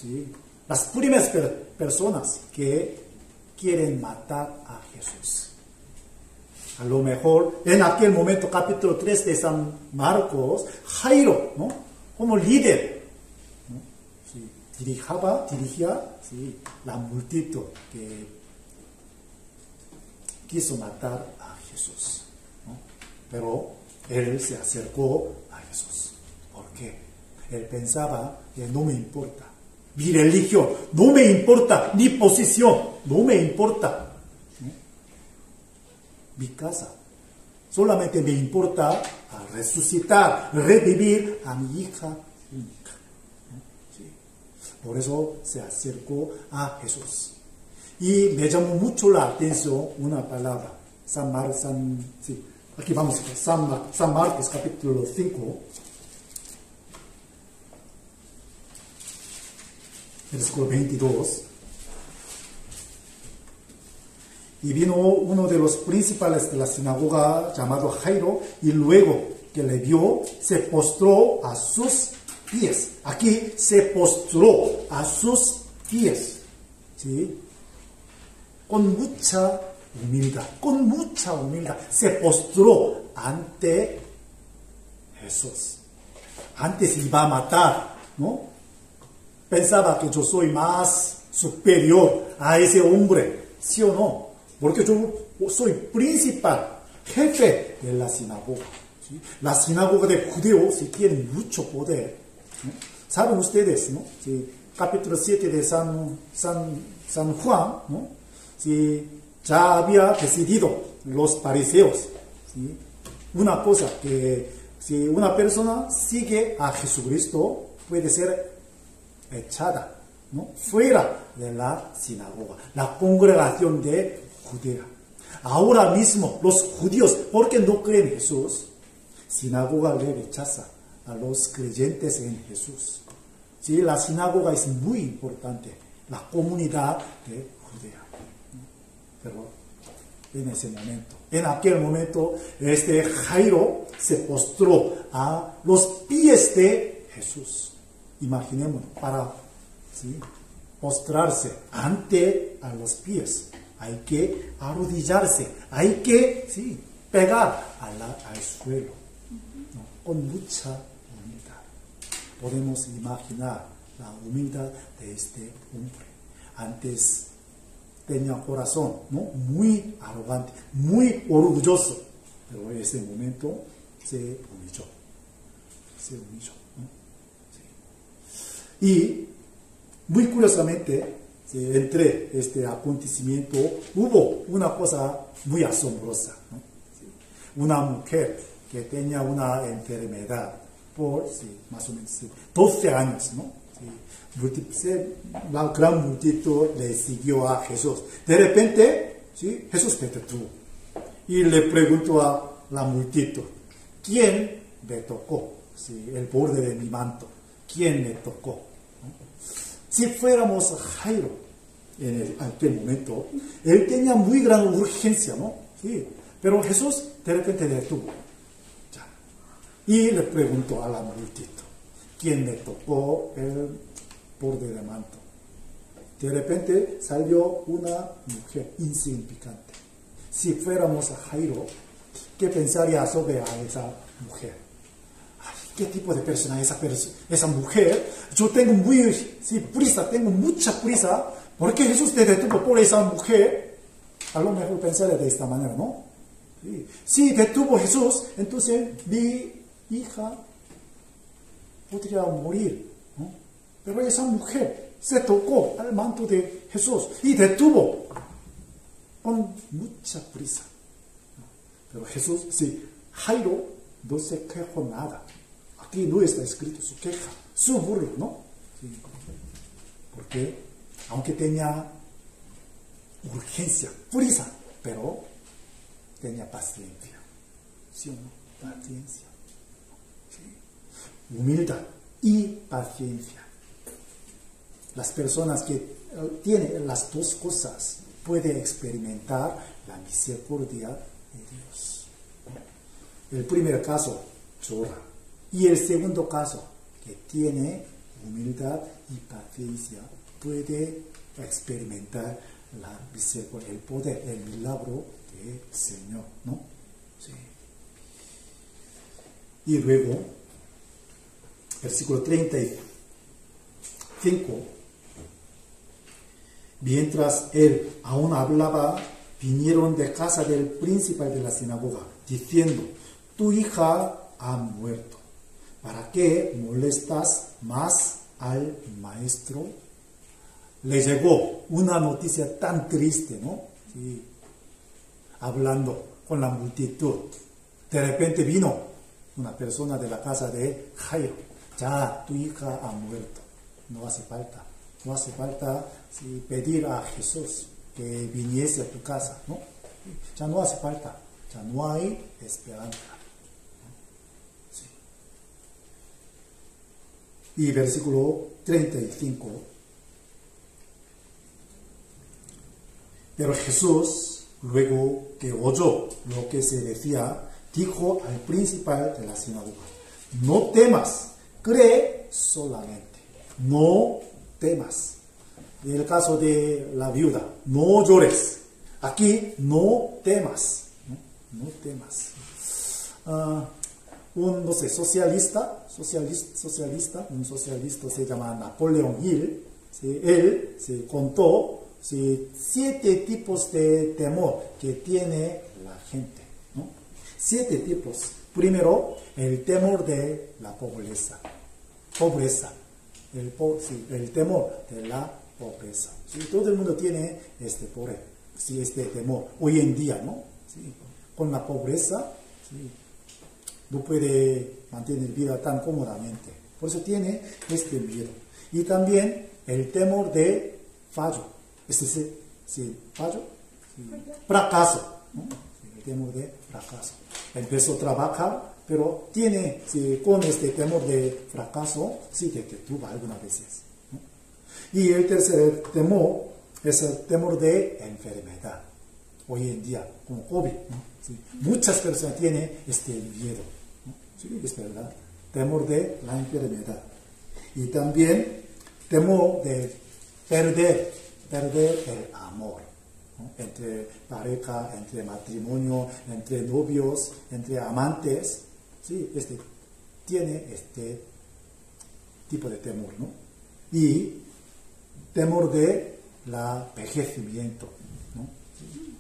¿sí?, las primeras personas que quieren matar a Jesús. A lo mejor, en aquel momento, capítulo 3 de San Marcos, Jairo, ¿no?, como líder, ¿no?, sí, dirigía, sí, la multitud que quiso matar a Jesús, ¿no? Pero él se acercó a Jesús. ¿Por qué? Él pensaba que no me importa mi religión, no me importa mi posición, no me importa, ¿no?, mi casa. Solamente me importa resucitar, revivir a mi hija única, ¿no? Sí. Por eso se acercó a Jesús. Y me llamó mucho la atención una palabra. Aquí vamos, San Marcos capítulo 5. Versículo 22. Y vino uno de los principales de la sinagoga llamado Jairo, y luego que le vio, se postró a sus pies. Aquí se postró a sus pies, ¿sí? Con mucha humildad, se postró ante Jesús. Antes iba a matar, ¿no? Pensaba que yo soy más superior a ese hombre, ¿sí o no? Porque yo soy principal, jefe de la sinagoga, ¿sí? La sinagoga de judíos sí tiene mucho poder, ¿no? ¿Saben ustedes, no? Sí, capítulo 7 de San Juan, ¿no? Sí, ya había decidido los fariseos, ¿sí?, una cosa, que si una persona sigue a Jesucristo, puede ser echada, ¿no?, fuera de la sinagoga, la congregación de Judea. Ahora mismo los judíos, porque no creen en Jesús, sinagoga le rechaza a los creyentes en Jesús. ¿Sí? La sinagoga es muy importante, la comunidad de Judea. Pero en ese momento, en aquel momento, Jairo se postró a los pies de Jesús. Imaginemos, para, ¿sí?, postrarse ante a los pies, hay que arrodillarse, hay que, sí, pegar al suelo, ¿no?, con mucha humildad. Podemos imaginar la humildad de este hombre. Antes tenía corazón, ¿no?, muy arrogante, muy orgulloso, pero en ese momento se humilló, ¿no? Sí. Y muy curiosamente, sí, entre este acontecimiento hubo una cosa muy asombrosa, ¿no? Sí. Una mujer que tenía una enfermedad por, sí, más o menos 12 años, ¿no? Sí. La gran multitud le siguió a Jesús. De repente, ¿sí?, Jesús se detuvo y le preguntó a la multitud: ¿quién me tocó? Sí, el borde de mi manto. ¿Quién me tocó? ¿No? Si fuéramos Jairo, en aquel momento, él tenía muy gran urgencia, ¿no? Sí, pero Jesús de repente detuvo. Ya. Y le preguntó a la multitud, ¿quién me tocó el borde del manto? De repente salió una mujer insignificante. Si fuéramos a Jairo, ¿qué pensaría sobre a esa mujer? Ay, ¿qué tipo de persona es esa mujer? Yo tengo prisa, tengo mucha prisa. ¿Por qué Jesús te detuvo por esa mujer? A lo mejor pensaría de esta manera, ¿no? Sí. Si detuvo Jesús, entonces mi hija podría morir, ¿no? Pero esa mujer se tocó al manto de Jesús y detuvo con mucha prisa. Pero Jesús, Jairo no se quejó nada. Aquí no está escrito su queja, su burla, ¿no? Sí. Porque aunque tenía urgencia, prisa, pero tenía paciencia. ¿Sí o no? Paciencia. Sí. Humildad y paciencia. Las personas que tienen las dos cosas pueden experimentar la misericordia de Dios. El primer caso, llora. Y el segundo caso, que tiene humildad y paciencia, puede experimentar la misericordia, el poder, el milagro del Señor, ¿no? Sí. Y luego, versículo 35. Mientras él aún hablaba, vinieron de casa del principal de la sinagoga, diciendo, tu hija ha muerto. ¿Para qué molestas más al maestro? Le llegó una noticia tan triste, ¿no? Sí. Hablando con la multitud. De repente vino una persona de la casa de Jairo. Ya, tu hija ha muerto. No hace falta pedir a Jesús que viniese a tu casa, ¿no? Ya no hace falta, ya no hay esperanza. Sí. Y versículo 35. Pero Jesús, luego que oyó lo que se decía, dijo al principal de la sinagoga, no temas, cree solamente, no temas. En el caso de la viuda, no llores. Aquí, no temas. No temas. Un socialista un socialista se llama Napoleón Hill. ¿Sí? Él se contó 7 tipos de temor que tiene la gente, ¿no? 7 tipos. Primero, el temor de la pobreza. El temor de la pobreza. ¿Sí? Todo el mundo tiene este temor hoy en día, ¿no? ¿Sí? Con la pobreza, ¿sí? No puede mantener vida tan cómodamente. Por eso tiene este miedo. Y también el temor de fallo. Fallo, fracaso, ¿no? El temor de fracaso. Empezó a trabajar, pero tiene, con este temor de fracaso, te detuvo algunas veces, ¿no? Y el tercer temor es el temor de enfermedad. Hoy en día, como COVID, ¿no? ¿Sí? Muchas personas tienen este miedo, ¿no? Sí, es verdad. Temor de la enfermedad. Y también temor de perder el amor, ¿no? Entre pareja, entre matrimonio, entre novios, entre amantes. Sí, tiene este tipo de temor, ¿no? Y temor de la envejecimiento, ¿no? Sí.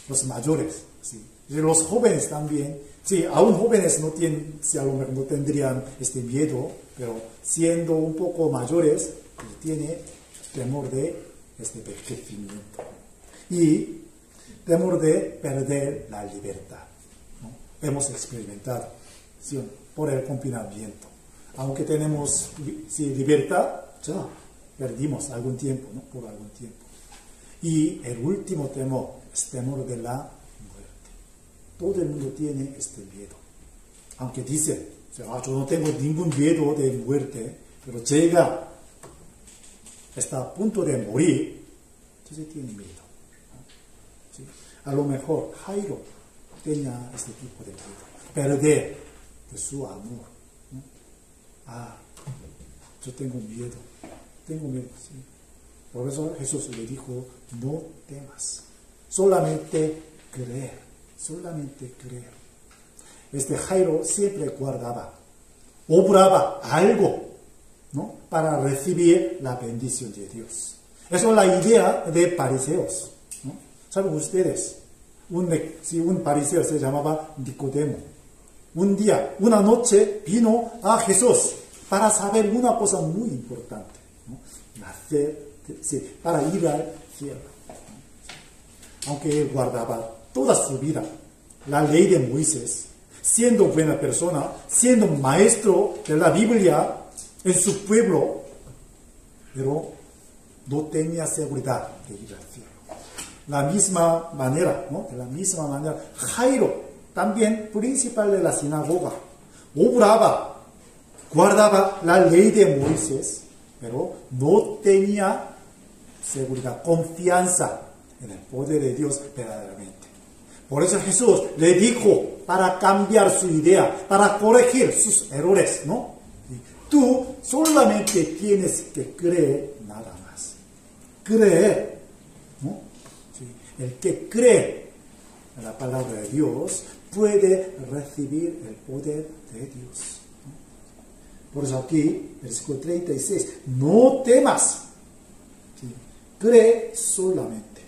Los mayores, sí. Y los jóvenes también, sí, aún jóvenes no tienen, a lo mejor no tendrían este miedo, pero siendo un poco mayores, tiene temor de este envejecimiento. Y temor de perder la libertad, ¿no? Hemos experimentado, ¿sí? Por el confinamiento. Aunque tenemos libertad, ya perdimos algún tiempo, ¿no? Por algún tiempo. Y el último temor es temor de la muerte. Todo el mundo tiene este miedo. Aunque dice, yo no tengo ningún miedo de muerte, pero está a punto de morir, entonces tiene miedo. ¿Sí? A lo mejor Jairo tenía este tipo de miedo, perder de su amor. ¿No? Yo tengo miedo, ¿sí? Por eso Jesús le dijo, no temas, solamente creer. Este Jairo siempre guardaba, obraba algo, ¿no? Para recibir la bendición de Dios. Esa es la idea de fariseos, ¿no? ¿Saben ustedes? Un fariseo se llamaba Nicodemo. Un día, una noche, vino a Jesús para saber una cosa muy importante, ¿no? Para ir al cielo. Aunque él guardaba toda su vida la ley de Moisés, siendo buena persona, siendo maestro de la Biblia en su pueblo, pero no tenía seguridad de ir al cielo. La misma manera, ¿no? De la misma manera, Jairo, también principal de la sinagoga, obraba, guardaba la ley de Moisés, pero no tenía seguridad, confianza en el poder de Dios verdaderamente. Por eso Jesús le dijo, para cambiar su idea, para corregir sus errores, ¿no? Tú solamente tienes que creer nada más. Creer, ¿no? Sí. El que cree en la palabra de Dios puede recibir el poder de Dios. Por eso aquí, versículo 36, no temas, ¿sí? Cree solamente.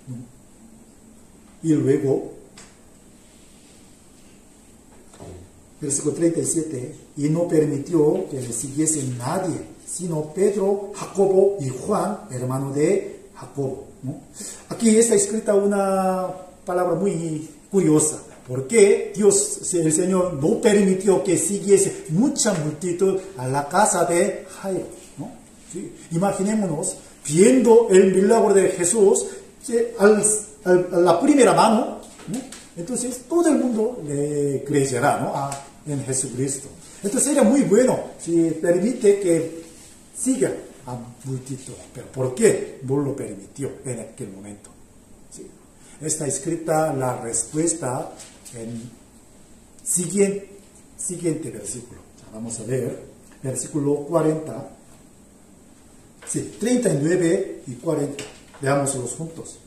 ¿No? Y luego, versículo 37, y no permitió que le siguiese nadie, sino Pedro, Jacobo y Juan, hermano de Jacobo, ¿no? Aquí está escrita una palabra muy curiosa. Porque Dios, el Señor, no permitió que siguiese mucha multitud a la casa de Jairo, ¿no? ¿Sí? Imaginémonos viendo el milagro de Jesús, ¿sí? A la primera mano, ¿no? Entonces todo el mundo le creerá, ¿no? En Jesucristo. Entonces sería muy bueno si permite que siga a multitud. Pero ¿por qué no lo permitió en aquel momento? ¿Sí? Está escrita la respuesta en siguiente versículo. Vamos a ver, versículo 40, sí, 39 y 40. Veámoslos juntos.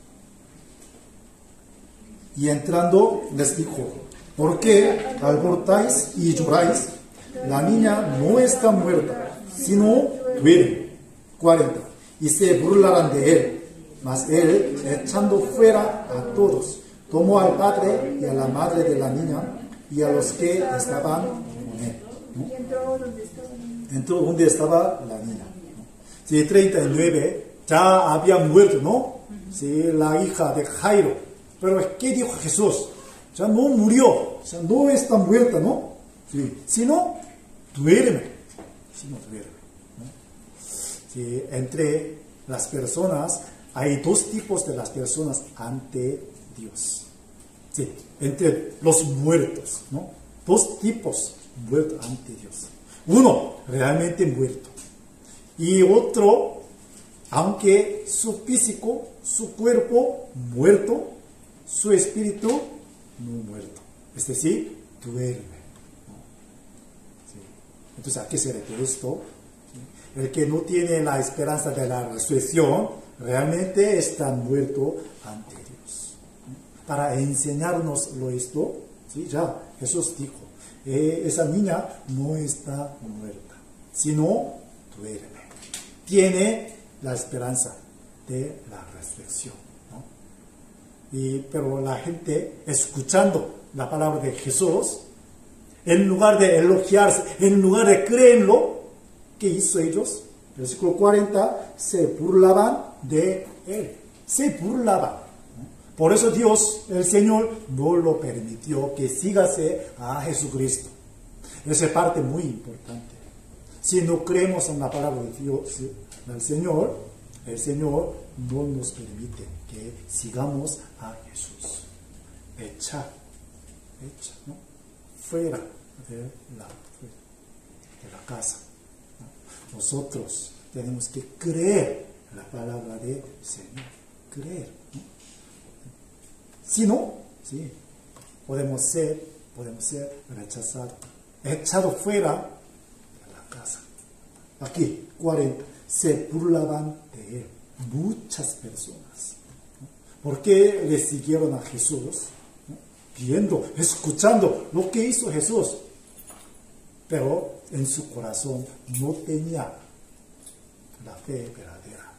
Y entrando les dijo, ¿por qué alborotáis y lloráis? La niña no está muerta, sino duerme. 40. Y se burlarán de él. Mas él, echando fuera a todos, tomó al padre y a la madre de la niña y a los que estaban con él, ¿no? Entró donde estaba la niña, ¿no? Sí, 39, ya había muerto, ¿no? Sí, la hija de Jairo. Pero ¿qué dijo Jesús? Ya no murió, ya no está muerta, ¿no? Sí, sino duerme, ¿no? Sí, entre las personas hay dos tipos de las personas ante Dios. Sí, entre los muertos, ¿no? Dos tipos muertos ante Dios. Uno, realmente muerto. Y otro, aunque su físico, su cuerpo muerto, su espíritu no muerto. Es decir, duerme, ¿no? Sí. Entonces, ¿a qué se refiere esto? ¿Sí? El que no tiene la esperanza de la resurrección realmente está muerto ante Dios. Para enseñarnos esto, ¿sí? Ya Jesús dijo, esa niña no está muerta, sino duerme. Tiene la esperanza de la resurrección, ¿no? Pero la gente, escuchando la palabra de Jesús, en lugar de elogiarse, en lugar de creerlo, ¿qué hizo ellos? Versículo 40, se burlaban de él. Se burlaban. Por eso Dios, el Señor, no lo permitió que sigase a Jesucristo. Esa es parte muy importante. Si no creemos en la palabra de Dios, del Señor, el Señor no nos permite que sigamos a Jesús. Echar, ¿no? Fuera de la casa. Nosotros tenemos que creer la palabra del Señor. Creer, ¿no? Si no, sí, podemos ser rechazados, echados fuera de la casa. Aquí, 40, se burlaban de él muchas personas, ¿no? Porque le siguieron a Jesús, ¿no? Viendo, escuchando lo que hizo Jesús, pero en su corazón no tenía la fe verdadera,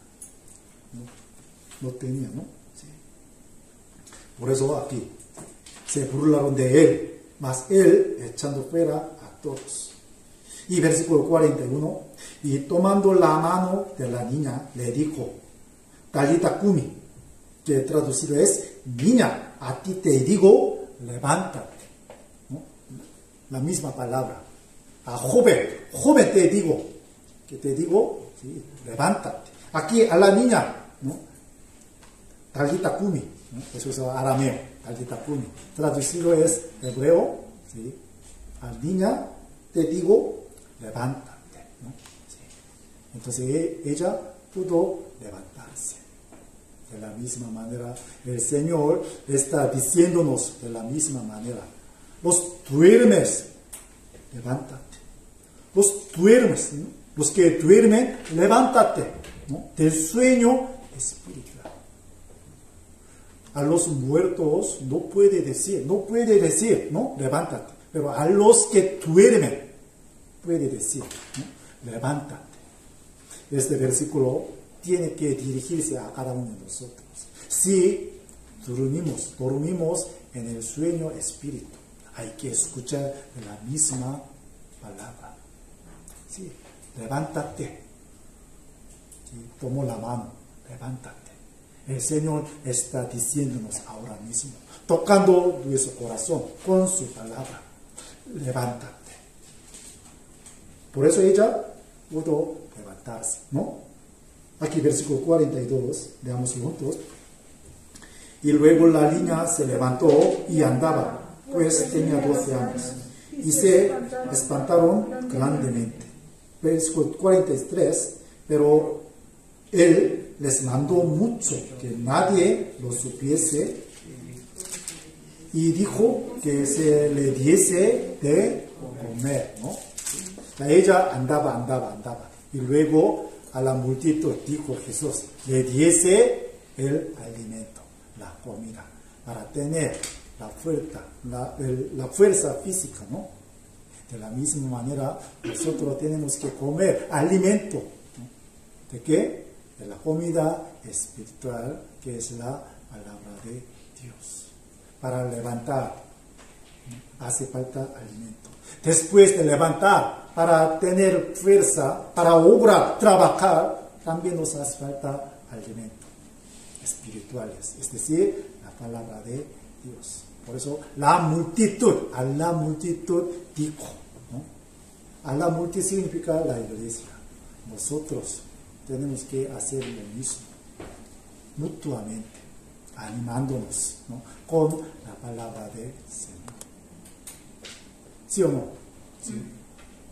no tenía, ¿no? Sí. Por eso aquí se burlaron de él, mas él echando fuera a todos. Y versículo 41, y tomando la mano de la niña, le dijo, Talita Kumi, que traducido es, niña, a ti te digo, levántate, ¿no? La misma palabra. A joven te digo, sí, levántate. Aquí a la niña, ¿no? Talita Kumi, ¿no? Eso es arameo, Talita Kumi. Traducido es hebreo, ¿sí? A niña te digo, levántate, ¿no? Sí. Entonces ella pudo levantarse. De la misma manera, el Señor está diciéndonos de la misma manera. Los duermes, levántate. Los duermes, ¿no? Los que duermen, levántate, ¿no? Del sueño espiritual. A los muertos no puede decir, ¿no? Levántate. Pero a los que duermen, puede decir, ¿no? Levántate. Este versículo tiene que dirigirse a cada uno de nosotros. Si dormimos en el sueño espíritu, hay que escuchar la misma palabra. Sí, levántate. Sí, tomo la mano, levántate. El Señor está diciéndonos ahora mismo, tocando nuestro corazón con su palabra. Levántate. Por eso ella pudo levantarse, ¿no? Aquí versículo 42, veámoslo juntos. Y luego la niña se levantó y andaba, pues tenía 12 años. Y se espantaron grandemente. Versículo 43, pero él les mandó mucho que nadie lo supiese y dijo que se le diese de comer, ¿no? Ella andaba. Y luego a la multitud dijo Jesús, le diese el alimento, la comida, para tener la fuerza física, ¿no? De la misma manera, nosotros tenemos que comer alimento, ¿no? ¿De qué? De la comida espiritual, que es la palabra de Dios. Para levantar, ¿no? Hace falta alimento. Después de levantar, para tener fuerza, para obrar, trabajar, también nos hace falta alimento espirituales, es decir, la palabra de Dios. Por eso a la multitud dijo, ¿no? A la multitud significa la iglesia. Nosotros tenemos que hacer lo mismo, mutuamente, animándonos, ¿no? Con la palabra del Señor. ¿Sí o no? Sí.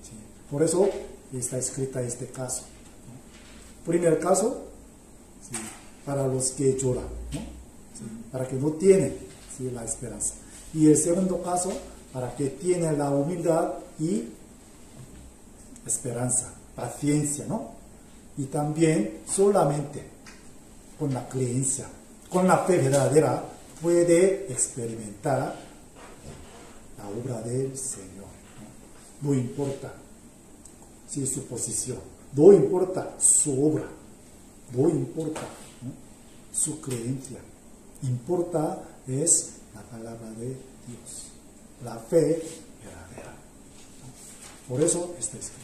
Sí. Por eso está escrita este caso, ¿no? Primer caso, sí, para los que lloran, ¿no? Sí, para que no tienen, sí, la esperanza. Y el segundo caso, para que tienen la humildad y esperanza, paciencia, ¿no? Y también solamente con la creencia, con la fe verdadera, puede experimentar la obra del Señor, ¿no? No importa, sí, su posición, no importa su obra, no importa, ¿no? Su creencia, importa es la palabra de Dios, la fe verdadera, ¿no? Por eso está escrito.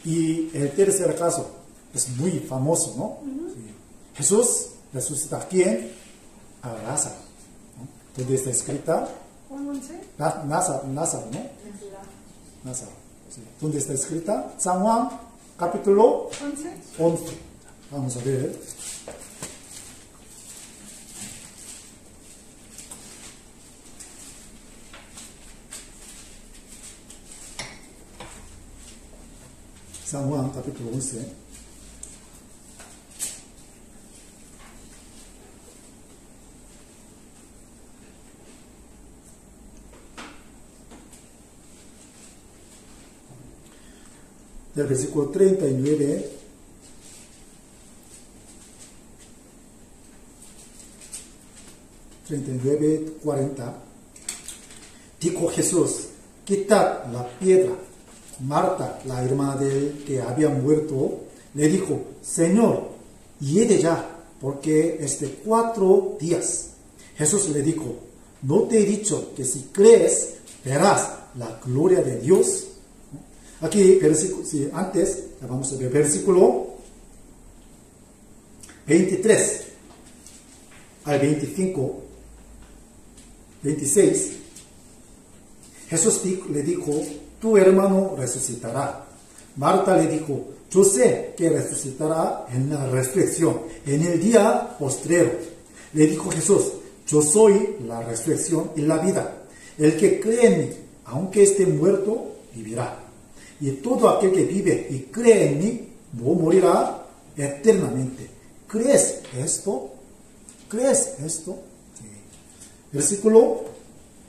Y el tercer caso es muy famoso, ¿no? Sí. Jesús resucita a ¿quién? A Lázaro, ¿no? ¿Dónde está escrita? Lázaro, ¿no? Lázaro. Sí. ¿Dónde está escrita? San Juan, capítulo 11. Vamos a ver. San Juan, capítulo 11. del versículo 39, ...39, 40... dijo Jesús: quitad la piedra. Marta, la hermana del que había muerto, le dijo: Señor, hiede ya, porque es de 4 días. Jesús le dijo: ¿no te he dicho que si crees, verás la gloria de Dios? Aquí, antes, vamos a ver versículo 23 al 25, 26. Jesús le dijo: tu hermano resucitará. Marta le dijo: yo sé que resucitará en la resurrección, en el día postrero. Le dijo Jesús: yo soy la resurrección y la vida. El que cree en mí, aunque esté muerto, vivirá. Y todo aquel que vive y cree en mí, no morirá eternamente. ¿Crees esto? ¿Crees esto? Sí. Versículo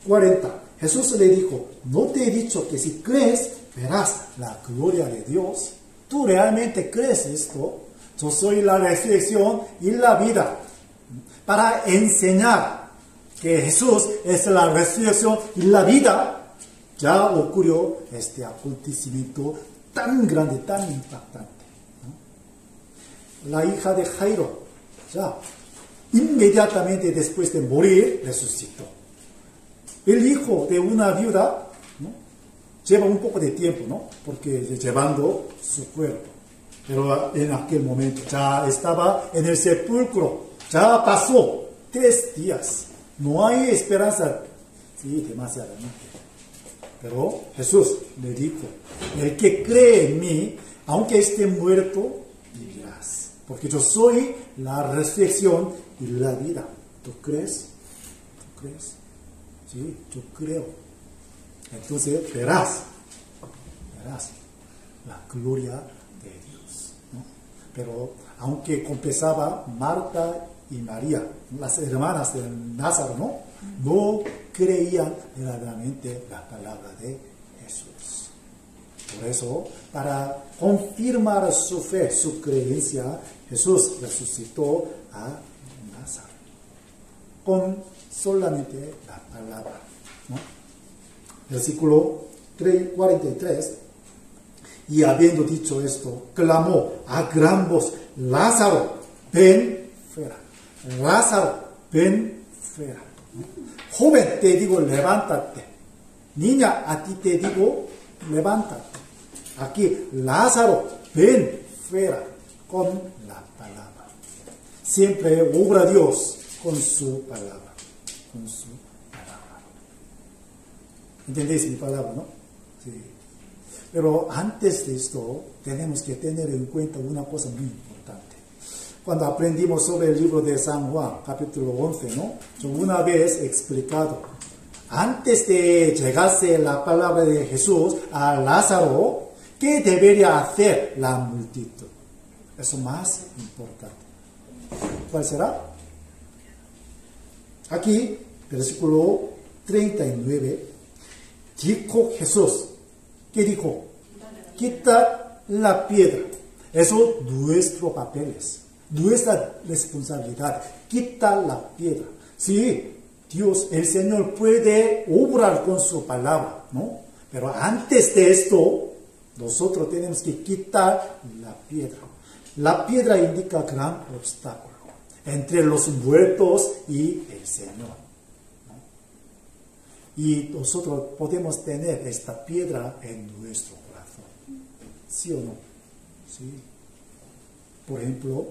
40. Jesús le dijo: ¿no te he dicho que si crees, verás la gloria de Dios? ¿Tú realmente crees esto? Yo soy la resurrección y la vida. Para enseñar que Jesús es la resurrección y la vida, ya ocurrió este acontecimiento tan grande, tan impactante. La hija de Jairo, ya inmediatamente después de morir, resucitó. El hijo de una viuda, ¿no?, lleva un poco de tiempo, ¿no?, porque llevando su cuerpo. Pero en aquel momento ya estaba en el sepulcro, ya pasó 3 días. No hay esperanza, sí, demasiadamente. Pero Jesús le dijo: el que cree en mí, aunque esté muerto, vivirás. Porque yo soy la resurrección y la vida. ¿Tú crees? ¿Tú crees? Sí, yo creo. Entonces verás la gloria de Dios, ¿no? Pero aunque confesaba Marta y María, las hermanas de Lázaro, no creían verdaderamente la palabra de Jesús. Por eso, para confirmar su fe, su creencia, Jesús resucitó a Lázaro con solamente la palabra, ¿no? Versículo 43. Y habiendo dicho esto, clamó a gran voz: Lázaro, ven fuera. Lázaro, ven fuera. Joven, te digo, levántate. Niña, a ti te digo, levántate. Aquí, Lázaro, ven fuera, con la palabra. Siempre obra Dios con su palabra. Con su palabra. ¿Entendéis mi palabra, no? Sí. Pero antes de esto, tenemos que tener en cuenta una cosa muy importante. Cuando aprendimos sobre el libro de San Juan, capítulo 11, ¿no?, yo una vez he explicado, antes de llegarse la palabra de Jesús a Lázaro, ¿qué debería hacer la multitud? Eso más importante. ¿Cuál será? Aquí, versículo 39, dijo Jesús. ¿Qué dijo? Quita la piedra. Eso nuestro papel es. Nuestra responsabilidad. Quita la piedra. Sí, Dios, el Señor puede obrar con su palabra, ¿no? Pero antes de esto, nosotros tenemos que quitar la piedra. La piedra indica gran obstáculo entre los muertos y el Señor, ¿no? Y nosotros podemos tener esta piedra en nuestro corazón. ¿Sí o no? Sí. Por ejemplo,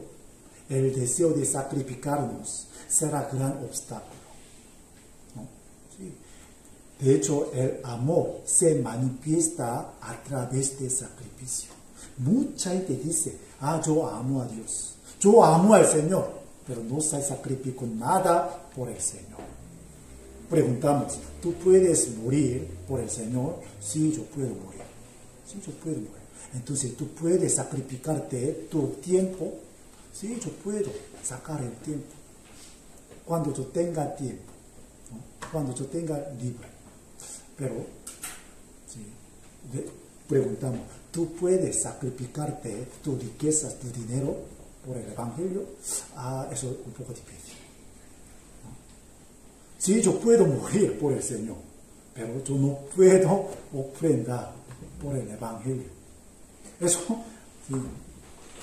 el deseo de sacrificarnos será gran obstáculo, ¿no? Sí. De hecho, el amor se manifiesta a través del sacrificio. Mucha gente dice: yo amo a Dios, yo amo al Señor, pero no se sacrifico nada por el Señor. Preguntamos: ¿tú puedes morir por el Señor? Sí, yo puedo morir. Sí, yo puedo morir. Entonces, ¿tú puedes sacrificarte tu tiempo? Sí, yo puedo sacar el tiempo. Cuando yo tenga tiempo, ¿no?, cuando yo tenga libre. Pero, sí, preguntamos, ¿tú puedes sacrificarte tus riquezas, tu dinero por el Evangelio? Eso es un poco difícil. ¿No? Sí, yo puedo morir por el Señor, pero yo no puedo ofrendar por el Evangelio. Eso, sí,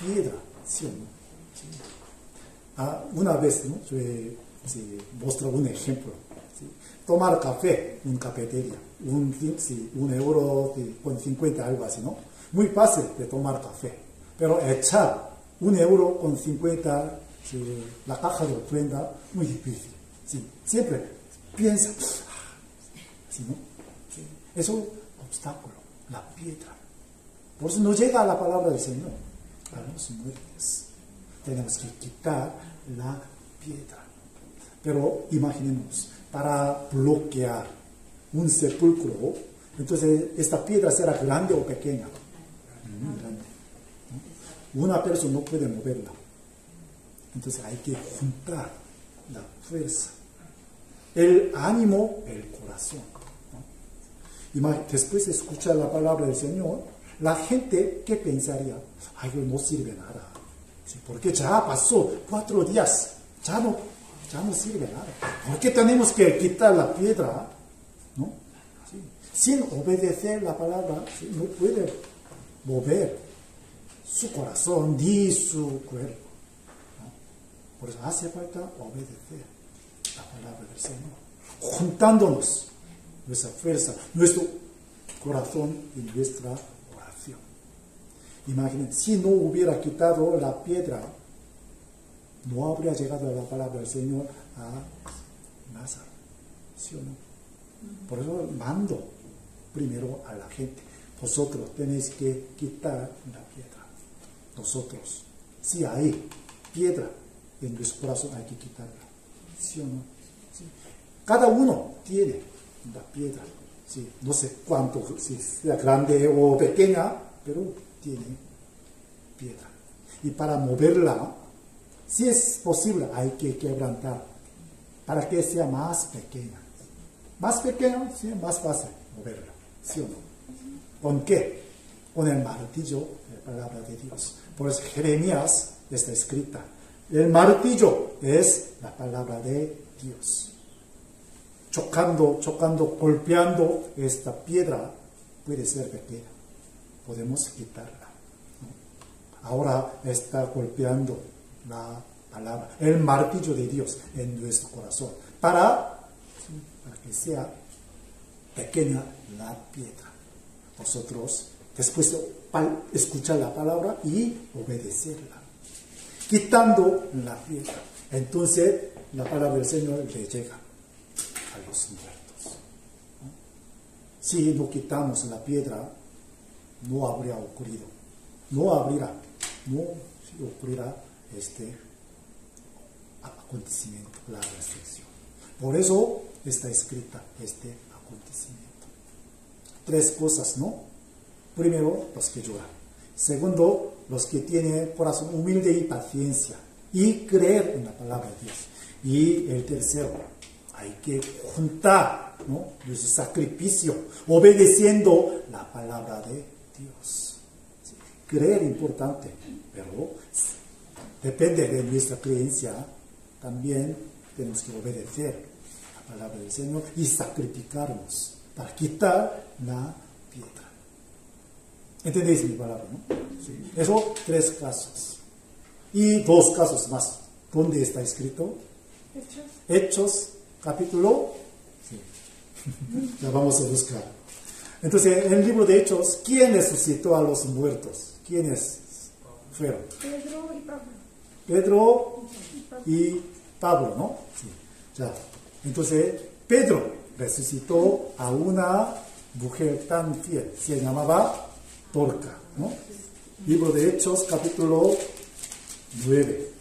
piedra, ¿sí o no? Sí. Una vez, ¿no? Yo mostré un ejemplo. ¿Sí? Tomar café en cafetería, un euro con 50, algo así, ¿no? Muy fácil de tomar café, pero echar 1 euro con 50, ¿sí? La caja de ofrenda, muy difícil. ¿Sí? Siempre piensa, ¿sí, no? ¿Sí? Eso es un obstáculo, la piedra. Por eso no llega a la palabra del Señor, a los muertos. Tenemos que quitar la piedra. Pero imaginemos, para bloquear un sepulcro, entonces esta piedra será grande o pequeña. Muy grande, ¿no? Una persona no puede moverla. Entonces hay que juntar la fuerza, el ánimo, el corazón, ¿no? Después de escuchar la palabra del Señor, la gente, ¿qué pensaría? Ay, no sirve nada. ¿Sí? Porque ya pasó 4 días, ya no sirve nada. ¿Por qué tenemos que quitar la piedra? ¿No? ¿Sí? Sin obedecer la palabra, ¿sí? No puede mover su corazón ni su cuerpo, ¿no? Por eso hace falta obedecer la palabra del Señor, juntándonos nuestra fuerza, nuestro corazón y nuestra oración. Imaginen, si no hubiera quitado la piedra, no habría llegado a la palabra del Señor a Lázaro, ¿sí o no? Por eso mando primero a la gente. Vosotros tenéis que quitar la piedra. Nosotros, si hay piedra en nuestro corazón, hay que quitarla, ¿sí o no? ¿Sí? Cada uno tiene la piedra, ¿sí? No sé cuánto, si sea grande o pequeña, pero tiene piedra. Y para moverla, si es posible, hay que quebrantar para que sea más pequeña. Más pequeña, sí, más fácil moverla, ¿sí o no? ¿Con qué? Con el martillo de la palabra de Dios. Por eso Jeremías está escrita. El martillo es la palabra de Dios. Chocando, golpeando esta piedra puede ser pequeña. Podemos quitarla, ¿no? Ahora está golpeando la palabra, el martillo de Dios en nuestro corazón, para que sea pequeña la piedra. Nosotros, después de escuchar la palabra y obedecerla, quitando la piedra, entonces la palabra del Señor le llega a los muertos, ¿no? Si no quitamos la piedra, no habría ocurrido, no ocurrirá este acontecimiento, la resurrección. Por eso está escrita este acontecimiento. 3 cosas, ¿no? Primero, los que lloran. Segundo, los que tienen corazón humilde y paciencia y creer en la palabra de Dios. Y el tercero, hay que juntar, ¿no? Nuestro sacrificio, obedeciendo la palabra de Dios. ¿Sí? Creer es importante, pero depende de nuestra creencia. También tenemos que obedecer la palabra del Señor y sacrificarnos para quitar la piedra. ¿Entendéis mi palabra, no? Sí. Eso 3 casos. Y 2 casos más. ¿Dónde está escrito? Hechos, capítulo. Sí. Ya vamos a buscar. Entonces, en el libro de Hechos, ¿quién resucitó a los muertos? ¿Quiénes fueron? Pedro y Pablo. Pedro y Pablo, ¿no? Sí. Ya. Entonces, Pedro resucitó a una mujer tan fiel, se llamaba Dorca, ¿no? Libro de Hechos, capítulo 9.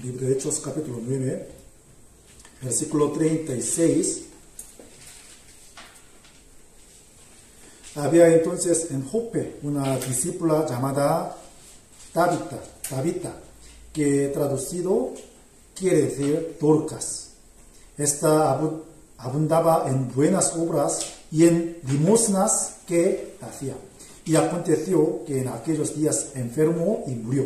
Libro de Hechos, capítulo 9, versículo 36. Había entonces en Jope una discípula llamada Tabita, que traducido quiere decir Dorcas. Esta abundaba en buenas obras y en limosnas que hacía. Y aconteció que en aquellos días enfermó y murió.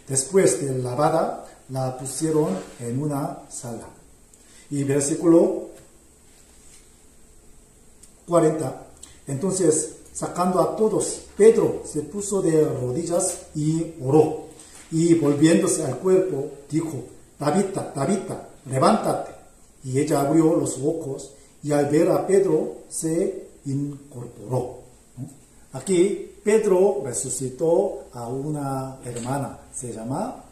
Después de lavada, la pusieron en una sala. Y versículo 40. Entonces, sacando a todos, Pedro se puso de rodillas y oró. Y volviéndose al cuerpo, dijo, Tabita, levántate. Y ella abrió los ojos y al ver a Pedro se incorporó. Aquí Pedro resucitó a una hermana, se llama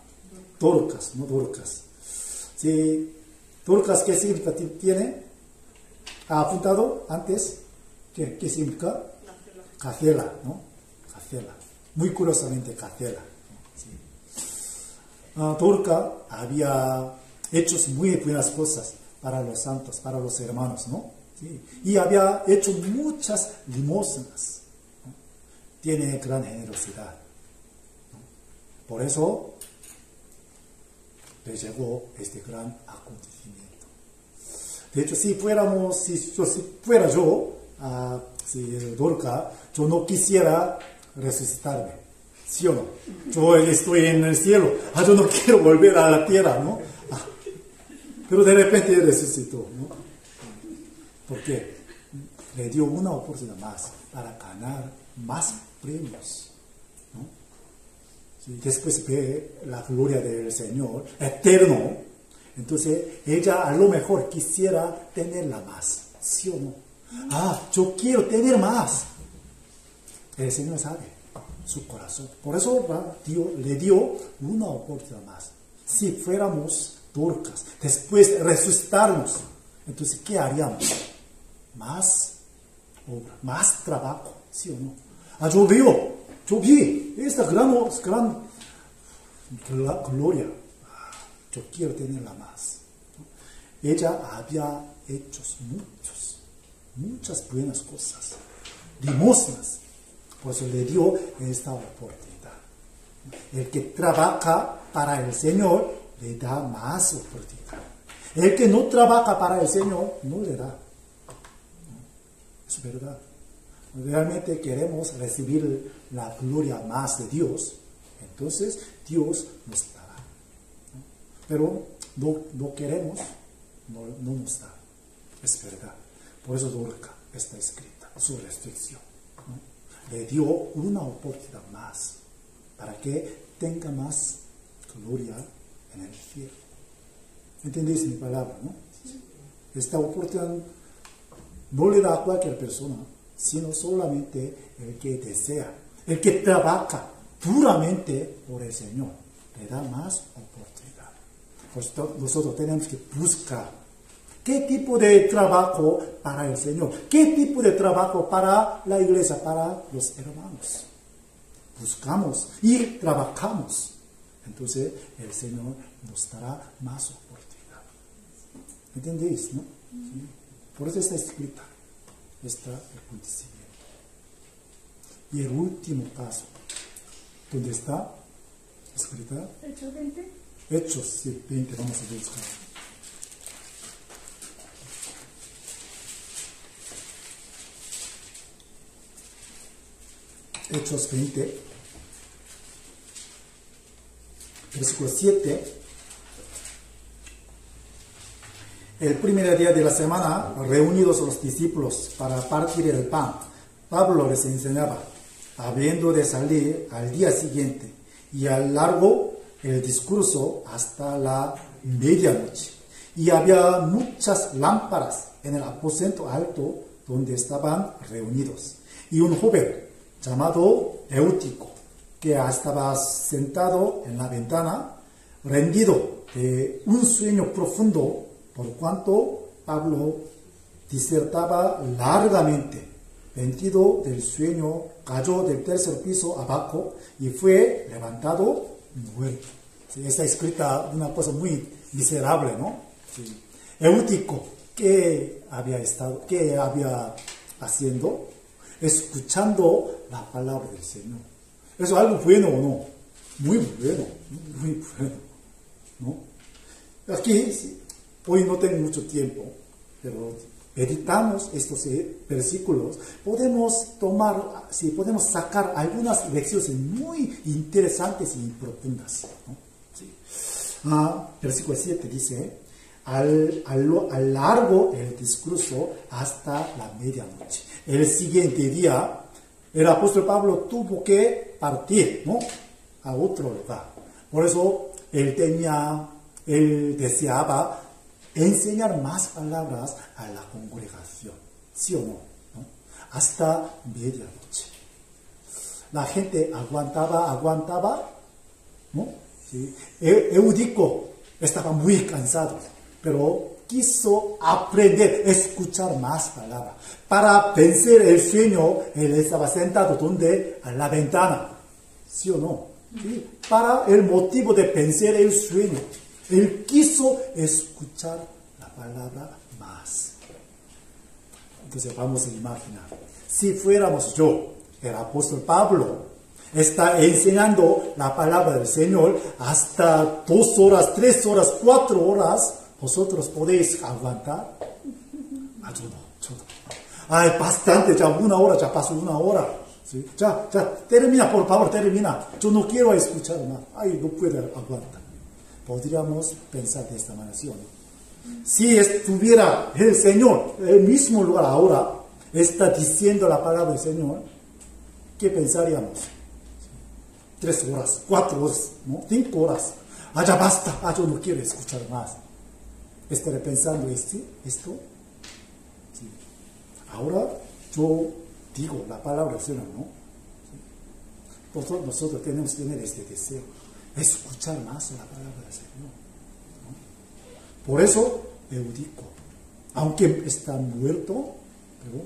Dorcas, ¿no? Dorcas. Sí, Dorcas, ¿qué significado tiene? ¿Ha apuntado antes? ¿Qué significa? Gacela, ¿no? Gacela. Muy curiosamente, Gacela. Sí. Dorcas había hecho muy buenas cosas para los santos, para los hermanos, ¿no? Sí. Y había hecho muchas limosnas. Tiene gran generosidad. ¿No? Por eso le llegó este gran acontecimiento. De hecho, si fuera yo, Dorcas, yo no quisiera resucitarme. ¿Sí o no? Yo estoy en el cielo. Yo no quiero volver a la tierra, ¿no? Pero de repente resucitó, ¿no? Porque le dio una oportunidad más para ganar más premios, ¿no? Sí, después ve la gloria del Señor eterno. Entonces ella a lo mejor quisiera tenerla más, ¿sí o no? Yo quiero tener más. El Señor sabe su corazón. Por eso le dio una oportunidad más. Si fuéramos Dorcas, después resucitarnos, entonces ¿qué haríamos? Más obra, más trabajo, ¿sí o no? Yo vi esta gran gloria. Yo quiero tenerla más, ¿no? Ella había hecho muchas buenas cosas, limosnas. Por eso le dio esta oportunidad. El que trabaja para el Señor le da más oportunidad. El que no trabaja para el Señor no le da. Es verdad. Realmente queremos recibir la gloria más de Dios, entonces Dios nos dará. ¿No? Pero no queremos, no nos da. Es verdad. Por eso Dorcas está escrita, su restricción, ¿no? Le dio una oportunidad más para que tenga más gloria en el cielo. ¿Entendéis mi palabra, no? Esta oportunidad no le da a cualquier persona, sino solamente el que desea, el que trabaja duramente por el Señor, le da más oportunidad. Por eso nosotros tenemos que buscar qué tipo de trabajo para el Señor, qué tipo de trabajo para la iglesia, para los hermanos. Buscamos y trabajamos. Entonces el Señor nos dará más oportunidad. ¿Entendéis, no? ¿Sí? Por eso está escrita este acontecimiento. Y el último caso, ¿dónde está escrita? Hechos 20. Hechos, sí, 20, vamos a buscar. Hechos 20, versículo 7. El primer día de la semana, reunidos los discípulos para partir el pan, Pablo les enseñaba, habiendo de salir al día siguiente, y alargó el discurso hasta la medianoche. Y había muchas lámparas en el aposento alto donde estaban reunidos. Y un joven llamado Eutico, que estaba sentado en la ventana, rendido de un sueño profundo, por cuanto Pablo disertaba largamente, vendido del sueño, cayó del tercer piso abajo y fue levantado muerto. Sí, está escrita una cosa muy miserable, ¿no? Sí. Eutico, ¿qué había haciendo? escuchando la palabra del Señor. ¿Eso es algo bueno o no? Muy bueno, muy bueno, ¿no? Aquí, hoy no tengo mucho tiempo, pero meditamos estos versículos, podemos sacar algunas lecciones muy interesantes y profundas, ¿no? Sí. Versículo 7 dice, al largo el discurso hasta la medianoche. El siguiente día, el apóstol Pablo tuvo que partir, ¿no?, a otro lugar. Por eso él deseaba enseñar más palabras a la congregación, ¿sí o no? ¿No? Hasta medianoche. La gente aguantaba, ¿no? Sí. Eutico estaba muy cansado, pero quiso aprender, escuchar más palabras. Para vencer el sueño, él estaba sentado donde, a la ventana, ¿sí o no? ¿Sí? Para el motivo de vencer el sueño, él quiso escuchar la palabra más. Entonces vamos a imaginar, si fuéramos yo, el apóstol Pablo, está enseñando la palabra del Señor hasta 2 horas, 3 horas, 4 horas, ¿vosotros podéis aguantar? Yo no. Ay, bastante, ya 1 hora, ya pasó 1 hora. ¿Sí? Ya, termina, por favor, termina. Yo no quiero escuchar más. Ay, no puedo aguantar. Podríamos pensar de esta manera, ¿sí o no? Si estuviera el Señor, el mismo lugar ahora, está diciendo la palabra del Señor, ¿qué pensaríamos? 3 horas, 4 horas, ¿no? 5 horas. Ya basta, yo no quiero escuchar más. ¿Estaré pensando esto? Sí. Ahora yo digo la palabra del Señor, ¿no? Sí. Nosotros tenemos que tener este deseo, escuchar más la palabra del Señor, ¿no? Por eso, Eutico, aunque está muerto, pero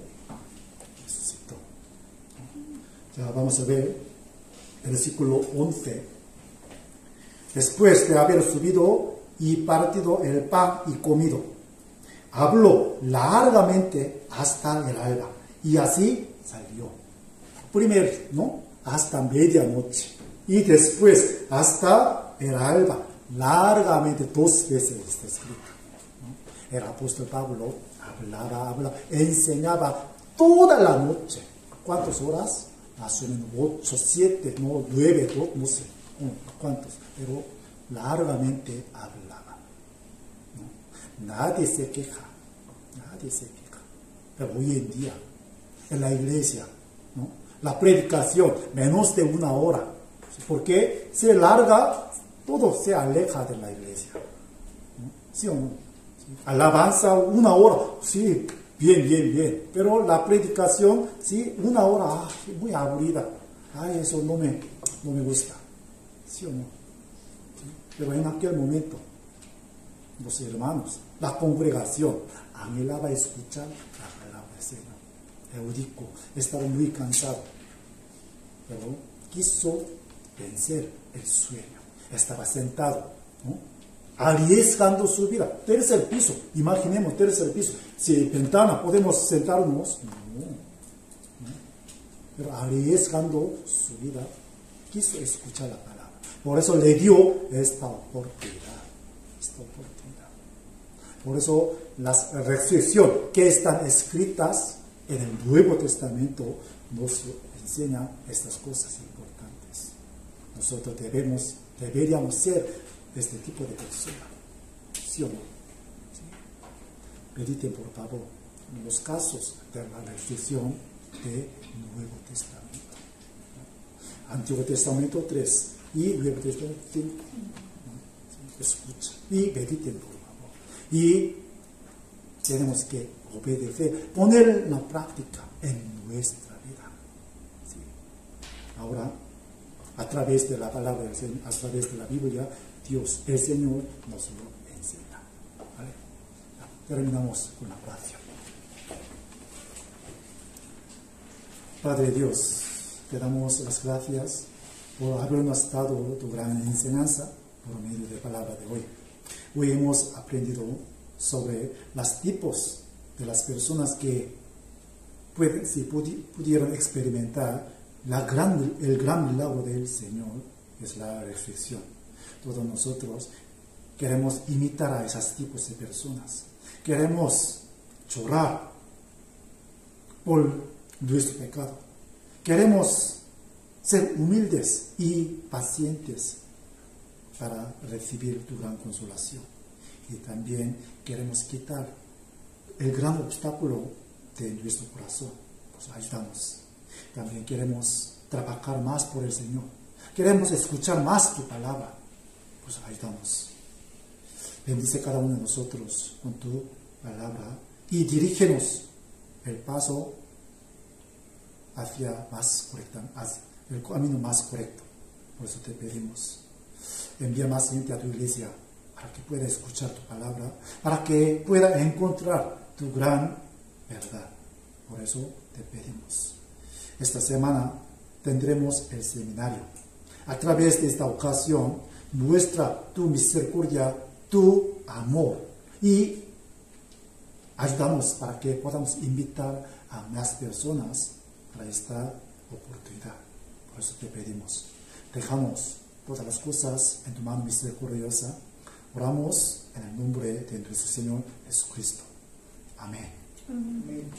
resucitó. Ya vamos a ver el versículo 11. Después de haber subido y partido el pan y comido, habló largamente hasta el alba, y así salió. Primero, ¿no?, hasta medianoche, y después hasta el alba, largamente, 2 veces está escrito, ¿no? El apóstol Pablo hablaba, enseñaba toda la noche. ¿Cuántas horas? Más o menos 8, 7, no, 9, no sé cuántos, pero largamente hablaba, ¿no? Nadie se queja. Pero hoy en día, en la iglesia, ¿no?, la predicación, menos de 1 hora, porque se larga, todo se aleja de la iglesia, ¿no? ¿Sí o no? ¿Sí? Alabanza 1 hora, sí, bien, pero la predicación, sí, 1 hora, muy aburrida, eso no me gusta, ¿sí o no? ¿Sí? Pero en aquel momento, los hermanos, la congregación, anhelaba escuchar la palabra del Señor. Eutico estaba muy cansado, pero quiso vencer el sueño. Estaba sentado, ¿no?, arriesgando su vida. 3er piso, imaginemos 3er piso. Si ventana podemos sentarnos, no. Pero arriesgando su vida, quiso escuchar la palabra. Por eso le dio esta oportunidad. Por eso las resurrecciones que están escritas en el Nuevo Testamento nos enseñan estas cosas importantes. Nosotros deberíamos ser este tipo de personas, ¿sí o no? ¿Sí? Mediten, por favor, en los casos de la resurrección del Nuevo Testamento. Antiguo Testamento 3 y Nuevo Testamento 5. Escucha y mediten, por favor. Y tenemos que obedecer, poner en la práctica en nuestra vida. ¿Sí? Ahora, a través de la palabra del Señor, a través de la Biblia, Dios, el Señor, nos lo enseña. ¿Vale? Terminamos con la oración. Padre Dios, te damos las gracias por habernos dado tu gran enseñanza por medio de la palabra de hoy. Hoy hemos aprendido sobre los tipos de las personas que si pudieron experimentar el gran milagro del Señor, es la reflexión. Todos nosotros queremos imitar a esos tipos de personas. Queremos llorar por nuestro pecado. Queremos ser humildes y pacientes para recibir tu gran consolación. Y también queremos quitar el gran obstáculo de nuestro corazón. Pues ayúdanos. También queremos trabajar más por el Señor. Queremos escuchar más tu palabra. Pues ayúdanos. Bendice cada uno de nosotros con tu palabra y dirígenos el paso hacia el camino más correcto. Por eso te pedimos. Envía más gente a tu iglesia para que pueda escuchar tu palabra, para que pueda encontrar tu gran verdad. Por eso te pedimos. Esta semana tendremos el seminario. A través de esta ocasión, muestra tu misericordia, tu amor y ayudamos para que podamos invitar a más personas para esta oportunidad. Por eso te pedimos. Dejamos todas las cosas en tu mano misericordiosa. Oramos en el nombre de nuestro Señor Jesucristo. Amén. Amén.